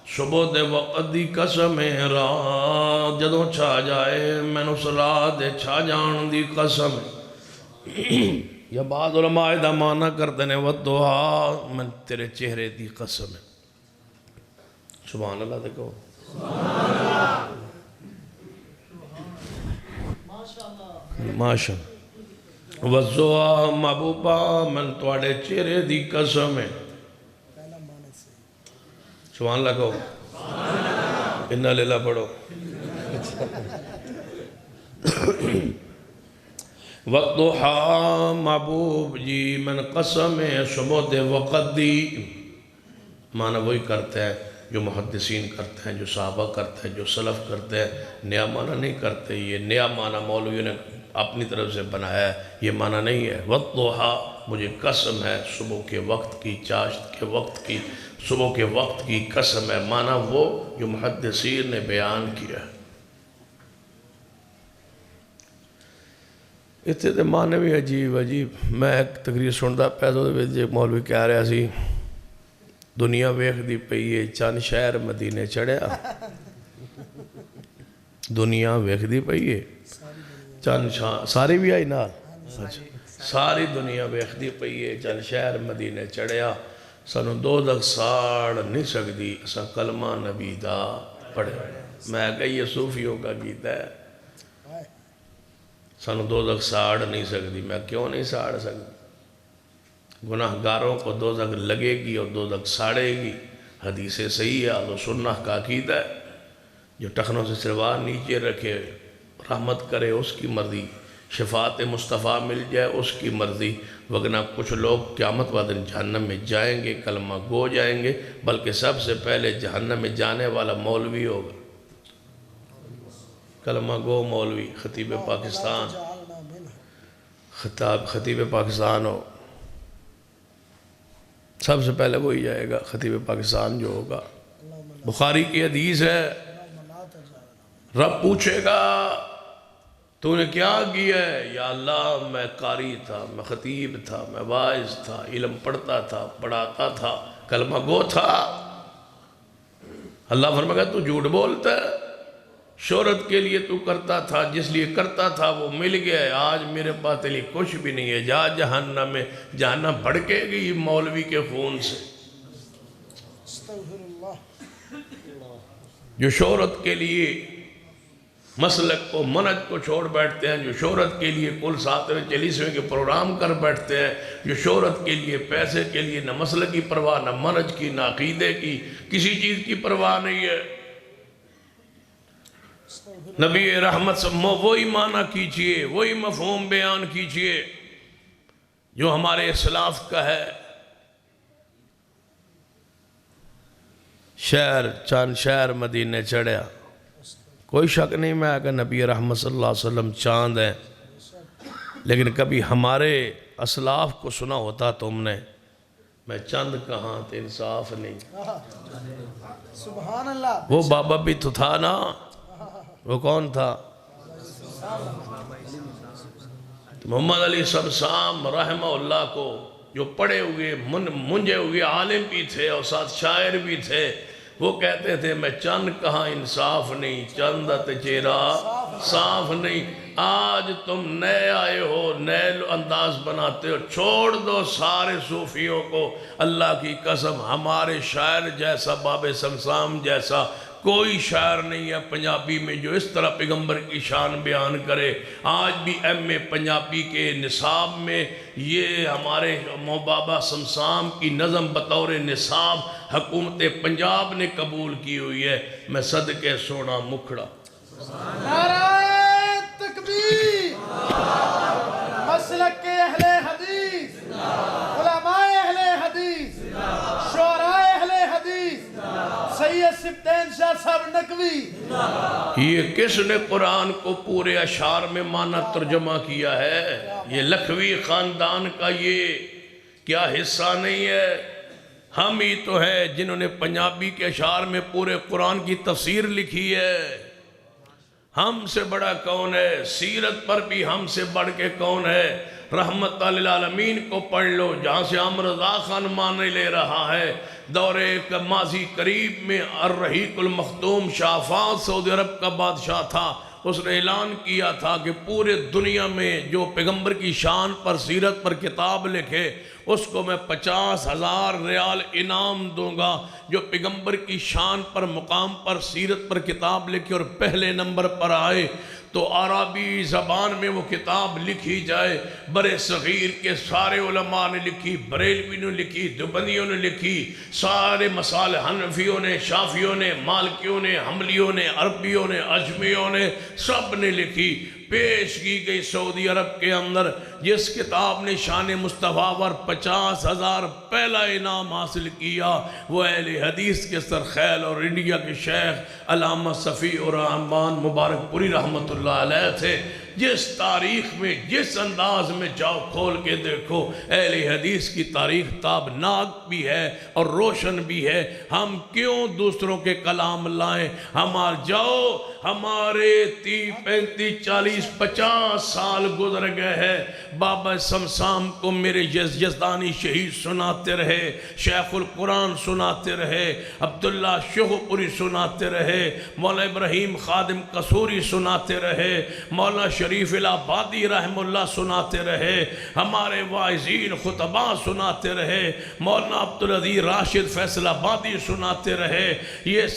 صبح دے وقت دی قسم ہے رات جدوں چھا جائے میں نے رات دے چھا جان دی قسم یا بعض علماء دا معنی کرتے ہیں وَالضُّحَا میں تیرے چہرے دی قسم ہے سبحان اللہ دیکھو ماشاء وَالضُّحَا محبوبہ میں توڑے چہرے دی قسم ہے سبحان اللہ کہو انہا لیلہ پڑھو وَالضُّحَا محبوب جی من قسم ہے صبح دے وقت دی معنی وہی کرتے ہیں جو محدثین کرتے ہیں جو صحابہ کرتے ہیں جو سلف کرتے ہیں نیا معنی نہیں کرتے یہ نیا معنی مولویوں نے اپنی طرف سے بنایا ہے یہ معنی نہیں ہے وَالضُّحَا مجھے قسم ہے صبح کے وقت کی چاشت کے وقت کی صبح کے وقت کی قسم ہے معنی وہ جو محدثین نے بیان کیا ہے اتنے دے معنی بھی عجیب میں ایک تقریر سنتا پیسوں دے وچ مولوی کہہ رہا سی دنیا ویکھ دی پئی ہے چند شہر مدینے چڑھیا دنیا ویکھ دی پئی ہے چند ساری بھی آئی نال ساری دنیا ویکھدی پئی ہے چل شہر مدینے چڑھیا سانو دوزخ ساڑ نہیں سکتی اسا کلمہ نبی دا پڑھے میں کہا یہ صوفیوں کا گیتا ہے سانو دوزخ ساڑ نہیں سکتی میں کیوں نہیں ساڑ سکتی گناہگاروں کو دوزخ لگے گی اور دوزخ ساڑے گی حدیث صحیح ہے اہل سنہ کا عقیدہ ہے جو ٹخنوں سے سروار نیچے رکھے رحمت کرے اس کی مرضی شفاعت مصطفیٰ مل جائے اس کی مرضی وگرنہ کچھ لوگ قیامت والے دن جہنم میں جائیں گے کلمہ گو جائیں گے بلکہ سب سے پہلے جہنم میں جانے والا مولوی ہوگا کلمہ گو مولوی خطیب پاکستان خطیب پاکستان ہو سب سے پہلے وہی جائے گا خطیب پاکستان جو ہوگا بخاری کی حدیث ہے رب پوچھے گا تو نے کیا کیا ہے یا اللہ میں قاری تھا میں خطیب تھا میں واعظ تھا علم پڑھتا تھا پڑھاتا تھا کلمہ گو تھا اللہ فرمائے گا تو جھوٹ بولتا ہے شہرت کے لیے تو کرتا تھا جس لیے کرتا تھا وہ مل گیا ہے آج میرے پاس تیری کچھ بھی نہیں ہے جا جہنم میں جہنم بھڑکے گی مولوی کے خون سے جو شہرت کے لیے مسلک کو منج کو چھوڑ بیٹھتے ہیں جو شہرت کے لیے کل 7ویں 40ویں کے پروگرام کر بیٹھتے ہیں جو شہرت کے لیے پیسے کے لیے نہ مسلک کی پرواہ نہ منج کی نہ عقیدے کی کسی چیز کی پرواہ نہیں ہے نبی رحمت سے وہی معنی کیجئے وہی مفہوم بیان کیجئے جو ہمارے اسلاف کا ہے چاند شہر مدینے چڑھیا کوئی شک نہیں میں کہ نبی رحمت صلی اللہ علیہ وسلم چاند ہیں لیکن کبھی ہمارے اسلاف کو سنا ہوتا تم نے میں چند کہاں تے انصاف نہیں سبحان اللہ وہ بابا بھی تو تھا نا وہ کون تھا محمد علی سبسام رحمہ اللہ کو جو پڑھے ہوئے منجے ہوئے عالم بھی تھے اور ساتھ شاعر بھی تھے وہ کہتے تھے میں چند کہاں انصاف نہیں چند چہرہ صاف نہیں آج تم نئے آئے ہو نئے انداز بناتے ہو چھوڑ دو سارے صوفیوں کو اللہ کی قسم ہمارے شاعر جیسا باب سمسام جیسا کوئی شاعر نہیں ہے پنجابی میں جو اس طرح پیغمبر کی شان بیان کرے آج بھی ایم پنجابی کے نصاب میں یہ ہمارے بابا سمسام کی نظم بطور نصاب حکومت پنجاب نے قبول کی ہوئی ہے میں صدقے سونا مکھڑا نعرہ تکبیر مسلک کے اہل حدیث علماء اہل حدیث شعراء اہل حدیث سید سبتین شاہ صاحب نقوی یہ کس نے قرآن کو پورے اشعار میں معنی ترجمہ کیا ہے یہ لکھوی خاندان کا یہ کیا حصہ نہیں ہے ہم ہی تو ہے جنہوں نے پنجابی کے اشعار میں پورے قرآن کی تفسیر لکھی ہے ہم سے بڑا کون ہے سیرت پر بھی ہم سے بڑھ کے کون ہے رحمت للعالمین کو پڑھ لو جہاں سے عمر رضا خان معنی لے رہا ہے دور ماضی قریب میں الرحیق المختوم شاہ فاض سعودی عرب کا بادشاہ تھا اس نے اعلان کیا تھا کہ پورے دنیا میں جو پیغمبر کی شان پر سیرت پر کتاب لکھے اس کو میں 50,000 ریال انعام دوں گا جو پیغمبر کی شان پر مقام پر سیرت پر کتاب لکھے اور پہلے نمبر پر آئے تو عربی زبان میں وہ کتاب لکھی جائے برے صغیر کے سارے علماء نے لکھی بریلوی نے لکھی دیوبندیوں نے لکھی سارے مسائل حنفیوں نے شافیوں نے مالکیوں نے حنبلیوں نے عربیوں نے اجمیوں نے سب نے لکھی پیش کی گئی سعودی عرب کے اندر جس کتاب نے شان مصطفیٰ پر 50,000 پہلا انعام حاصل کیا وہ اہل حدیث کے سرخیل اور انڈیا کے شیخ علامہ صفی الرحمان مبارک پوری رحمت اللہ علیہ تھے جس تاریخ میں جس انداز میں جاؤ کھول کے دیکھو اہل حدیث کی تاریخ تابناک بھی ہے اور روشن بھی ہے ہم کیوں دوسروں کے کلام لائیں جاؤ ہمارے 30 35 40 50 سال گزر گئے ہیں بابا سمسام کو میرے یزدانی شہید سناتے رہے شیخ القرآن سناتے رہے عبداللہ شیخ پوری سناتے رہے مولا ابراہیم خادم قصوری سناتے رہے مولا شریف الہبادی رحم اللہ سناتے رہے، ہمارے واعظین خطبہ سناتے رہے، مولانا عبدالعزیز راشد فیصل آبادی سناتے رہے، یہ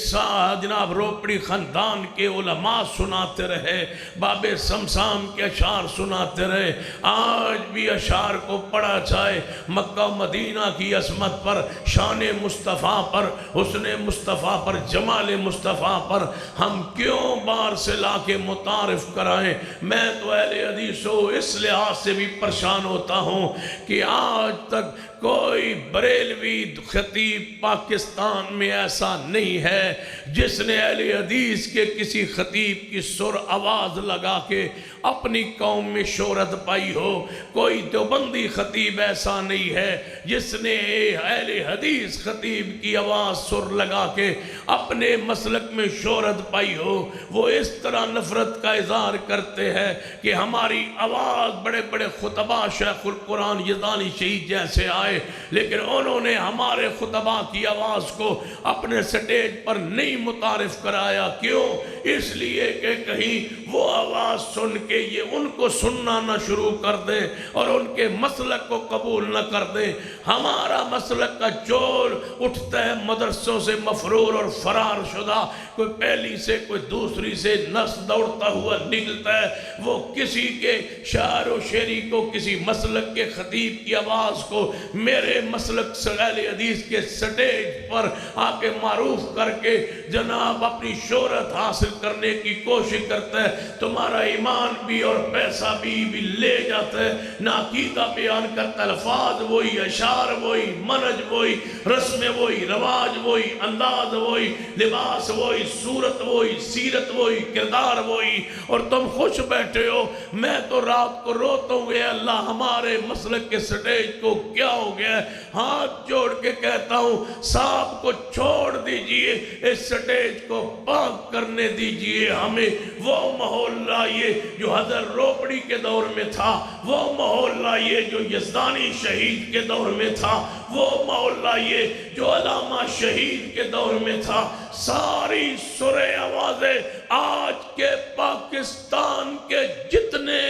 جناب روپڑی خاندان کے علماء سناتے رہے، باب سمسام کے اشعار سناتے رہے۔ آج بھی اشعار کو پڑھا جائے، مکہ و مدینہ کی عظمت پر، شان مصطفیٰ پر، حسن مصطفیٰ پر، جمال مصطفیٰ پر ہم کیوں بار سے لا کے متعارف کرائیں؟ میں تو اہل حدیث ہوں، اس لحاظ سے بھی پریشان ہوتا ہوں کہ آج تک کوئی بریلوی خطیب پاکستان میں ایسا نہیں ہے جس نے اہل حدیث کے کسی خطیب کی سر آواز لگا کے اپنی قوم میں شہرت پائی ہو۔ کوئی دیوبندی خطیب ایسا نہیں ہے جس نے اہل حدیث خطیب کی آواز سر لگا کے اپنے مسلک میں شہرت پائی ہو۔ وہ اس طرح نفرت کا اظہار کرتے ہیں کہ ہماری آواز بڑے بڑے خطبہ شیخ القرآن یزدانی شہید جیسے آئے، لیکن انہوں نے ہمارے خطبہ کی آواز کو اپنے سٹیج پر نہیں متعارف کرایا۔ کیوں؟ اس لیے کہ کہیں وہ آواز سن کے یہ ان کو سننا نہ شروع کر دیں اور ان کے مسلک کو قبول نہ کر دیں۔ ہمارا مسلک کا چور اٹھتا ہے مدرسوں سے مفرور اور فرار شدہ، کوئی پہلی سے کوئی دوسری سے نس دوڑتا ہوا نکلتا ہے، وہ کسی کے شاعر و شاعری کو، کسی مسلک کے خطیب کی آواز کو میرے مسلک اہل حدیث کے سٹیج پر آ کے معروف کر کے جناب اپنی شہرت حاصل کرنے کی کوشش کرتا ہے۔ تمہارا ایمان بھی اور پیسہ بھی لے جاتا ہے، نہ عقیدہ بیان کرتا ہے، الفاظ وہی، اشعار وہی، منہج وہی، رسم وہی، رواج وہی، انداز وہی، لباس وہی، صورت وہی، سیرت وہی، کردار وہی، اور تم خوش بیٹھے ہو۔ میں تو رات کو روتا ہوں، اے اللہ ہمارے مسلک کے سٹیج کو کیا ہو گیا ہے؟ ہاتھ جوڑ کے کہتا ہوں صاحب کو چھوڑ دیجئے، اس سٹیج کو پاک کرنے دیجئے ہمیں۔ وہ ماحول لائیے جو حضرت روپڑی کے دور میں تھا، وہ ماحول لائیے جو یزدانی شہید کے دور میں تھا، وہ ماحول لائیے جو علامہ شہید کے دور میں تھا۔ ساری سرے آوازیں آج کے پاکستان کے جتنے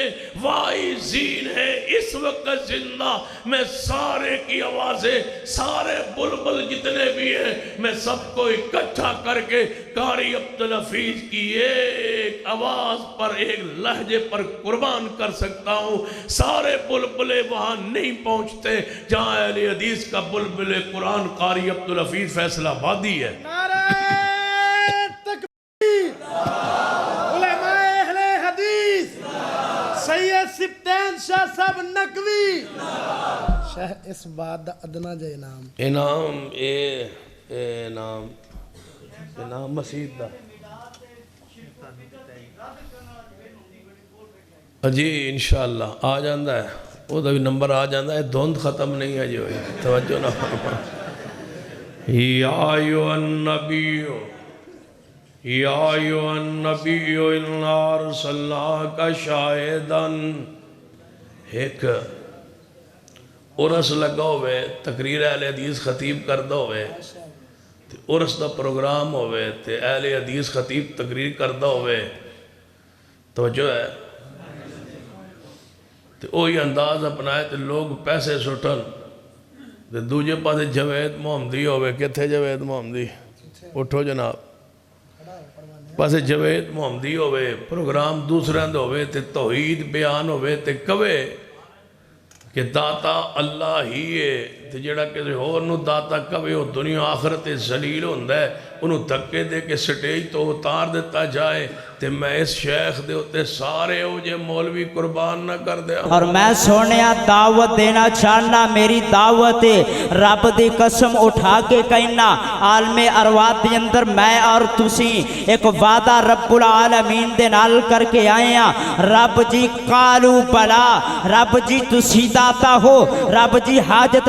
واعظین ہیں اس وقت زندہ، میں سارے کی آوازیں، سارے بلبل جتنے بھی ہیں، میں سب کو اکٹھا کر کے قاری عبدالحفیظ کی ایک آواز پر، ایک لہجے پر قربان کر سکتا ہوں۔ سارے بلبلے وہاں نہیں پہنچتے جہاں اہل حدیث کا بلبل قرآن قاری عبدالحفیظ فیصل آبادی ہے۔ نعرہ تکبیر، علماء اہل حدیث، سید سبتین شاہ صاحب نقوی، شاہ اس بعد ادنا جے انعام انعام مسید دا جی انشاءاللہ آ جاندہ ہے، وہ دا بھی نمبر آ جاندہ ہے، دھوند ختم نہیں ہے جو توجہ نہ فرما۔ یا ایوہ النبیو انا ارسلناک شاہداً۔ ایک عرس لگا ہوئے، تقریر اہل حدیث خطیب کردہ ہوئے، عرس دا پروگرام ہوئے تے اہل حدیث خطیب تقریر کردہ ہوئے، توجہ ہے تے اوہی انداز اپنائے تے لوگ پیسے سٹھن تے دوجہ پاسے جوید محمدی ہوئے۔ کتھے جوید محمدی؟ اٹھو جناب، پاسے جوید محمدی ہوئے، پروگرام دوسرے دے ہوئے تے توحید بیان ہوئے تے کوئے کہ داتا اللہ ہی ہے تے جڑا کسی اور نو داتا کوئے ہو دنیا آخرت ذلیل ہوندہ ہے، انہوں دھکے دے کے سٹیج تو اتار دیتا جائے تے میں اس شیخ دے ہوتے سارے ہو جے مولوی قربان نہ کر دیا۔ اور میں سونیا دعوت دینا چاہنا، میری دعوت رب دی قسم اٹھا کے کہنا، عالم ارواح دے اندر میں اور تسی ایک وعدہ رب العالمین دے نال کر کے آئے ہیں۔ رب جی قالو بلا، رب جی تسی داتا ہو، رب جی حاجت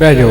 ਬਹਿ ਜਾਓ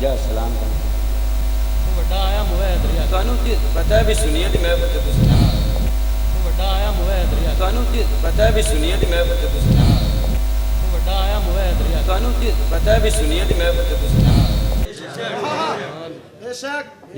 ਜਾ ਸਲਾਮ ਉਹ ਵੱਡਾ ਆਇਆ ਮੋਇਆ ਦਰਿਆ ਤੁਹਾਨੂੰ ਕੀ ਪਤਾ ਵੀ ਸੁਣੀਏ ਤੇ ਮੈਂ ਪਤਾ ਤੁਸੀਂ ਉਹ ਵੱਡਾ ਆਇਆ ਮੋਇਆ ਦਰਿਆ ਤੁਹਾਨੂੰ ਕੀ ਪਤਾ ਵੀ ਸੁਣੀਏ ਤੇ ਮੈਂ ਪਤਾ ਤੁਸੀਂ ਉਹ ਵੱਡਾ ਆਇਆ ਮੋਇਆ ਦਰਿਆ ਤੁਹਾਨੂੰ ਕੀ ਪਤਾ ਵੀ ਸੁਣੀਏ ਤੇ ਮੈਂ ਪਤਾ ਤੁਸੀਂ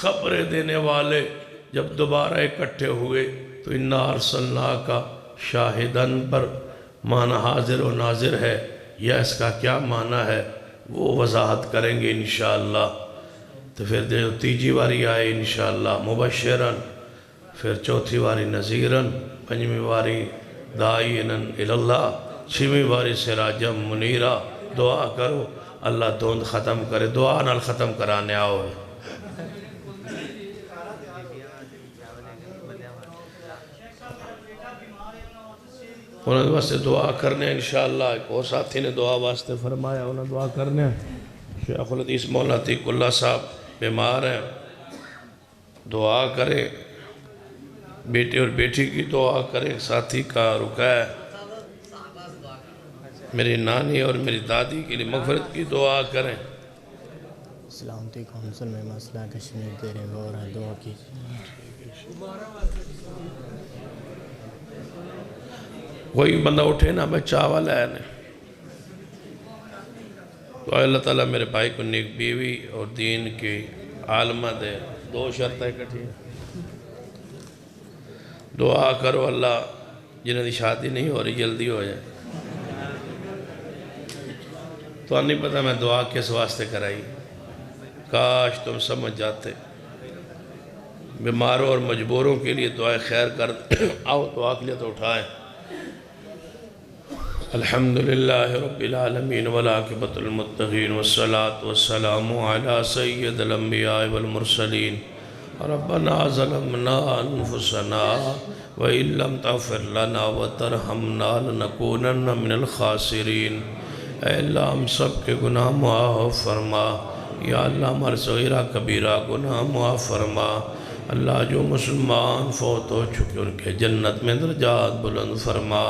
خبریں دینے والے جب دوبارہ اکٹھے ہوئے تو انا ارسلناک شاہدن پر معنی حاضر و ناظر ہے یا اس کا کیا معنی ہے وہ وضاحت کریں گے انشاءاللہ. تو پھر جو تیجی واری آئے انشاءاللہ مبشرن، پھر چوتھی واری نذیرن، پنجمی واری داعین اللہ، چھویں واری سراجم منیرہ. دعا کرو اللہ دھند ختم کرے. دعا نال ختم کرانے آؤ. انہوں نے واسطے دعا کرنے انشاءاللہ. ایک اور ساتھی نے دعا واسطے فرمایا، انہوں نے دعا کرنے. شیخ الحدیث مولانا عتیق اللہ صاحب بیمار ہیں، دعا کریں. بیٹے اور بیٹی کی دعا کریں. ساتھی کا رکا ہے. میری نانی اور میری دادی کے لیے مغفرت کی دعا کریں. سلامتی کونسل میں مسئلہ کشمیر دے رہے غور ہے، دعا کیجئے. کوئی بندہ اٹھے نا میں چاول ہے نہیں تو اللہ تعالیٰ میرے بھائی کو نیک بیوی اور دین کی عالمہ دے. 2 شرطیں کٹھی. دعا کرو اللہ جنہیں دی شادی نہیں ہو رہی جلدی ہو جائے. تو نہیں پتہ میں دعا کس واسطے کرائی. کاش تم سمجھ جاتے. بیماروں اور مجبوروں کے لیے دعائے خیر کر. آؤ دعا کے لیے تو اٹھائیں. الحمدللہ رب العالمین والعاقبۃ للمتقین والصلاة والسلام علی سید الانبیاء والمرسلین. ربنا ظلمنا انفسنا وإن لم تغفر لنا وترحمنا لنکونن من الخاسرین. اے اللہ ہم سب کے گناہ معاف فرما. یا اللہ ہمارے صغیرہ کبیرہ گناہ معاف فرما. اللہ جو مسلمان فوت ہو چکے ان کے جنت میں درجات بلند فرما.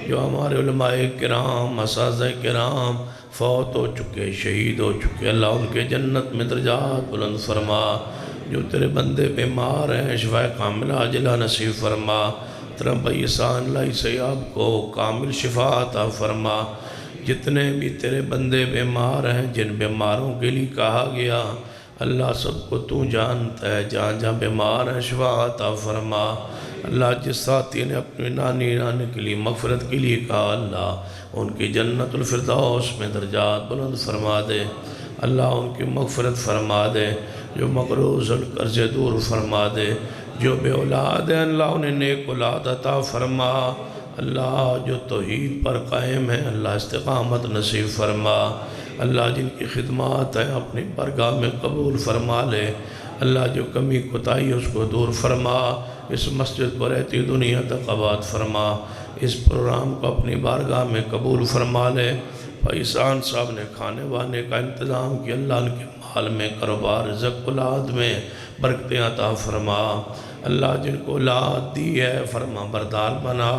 جو ہمارے علماء کرام اساتذہ کرام فوت ہو چکے شہید ہو چکے اللہ ان کے جنت میں درجات بلند فرما. جو تیرے بندے بیمار ہیں شفاء کاملہ عاجلہ نصیب فرما. رب احسان لائی سیاب کو کامل شفا عطا فرما. جتنے بھی تیرے بندے بیمار ہیں جن بیماروں کے لیے کہا گیا اللہ سب کو تو جانتا ہے. جہاں جہاں بیمار ہیں شفا عطا فرما. اللہ جس ساتھی نے اپنی نانی کے لیے مغفرت کے لیے کہا اللہ ان کی جنت الفردوس میں درجات بلند فرما دے. اللہ ان کی مغفرت فرما دے. جو مقروض القرض دور فرما دے. جو بے اولاد ہیں اللہ انہیں نیک اولاد عطا فرما. اللہ جو توحید پر قائم ہے اللہ استقامت نصیب فرما. اللہ جن کی خدمات ہیں اپنی بارگاہ میں قبول فرما لے. اللہ جو کمی کوتاہی اس کو دور فرما. اس مسجد کو رہتی دنیا تک آباد فرما. اس پروگرام کو اپنی بارگاہ میں قبول فرما لے. فیضان صاحب نے کھانے وانے کا انتظام کیا اللہ ان کے مال میں کاروبار رزق اولاد میں برکتیں عطا فرما. اللہ جن کو اولاد دی ہے فرما بردار بنا.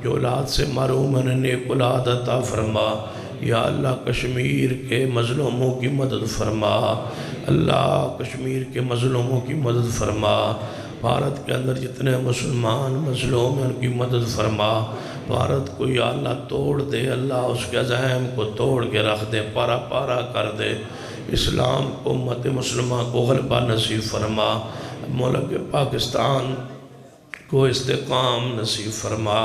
جو اولاد سے محروم ہیں نیک اولاد عطا فرما. یا اللہ کشمیر کے مظلوموں کی مدد فرما. اللہ کشمیر کے مظلوموں کی مدد فرما. بھارت کے اندر جتنے مسلمان مظلوم ہیں ان کی مدد فرما. بھارت کو یا اللہ توڑ دے. اللہ اس کے عزائم کو توڑ کے رکھ دے. پارا پارا کر دے. اسلام کو امت مسلمہ کو غلبہ نصیب فرما. ملک پاکستان کو استحکام نصیب فرما.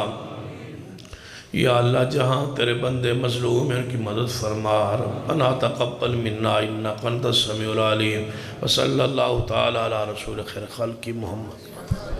یا اللہ جہاں تیرے بندے مظلوم ہیں ان کی مدد فرما. ربنا تقبل منا انک انت السمیع العلیم. وصلی اللہ تعالی علی رسول خیر خلق محمد.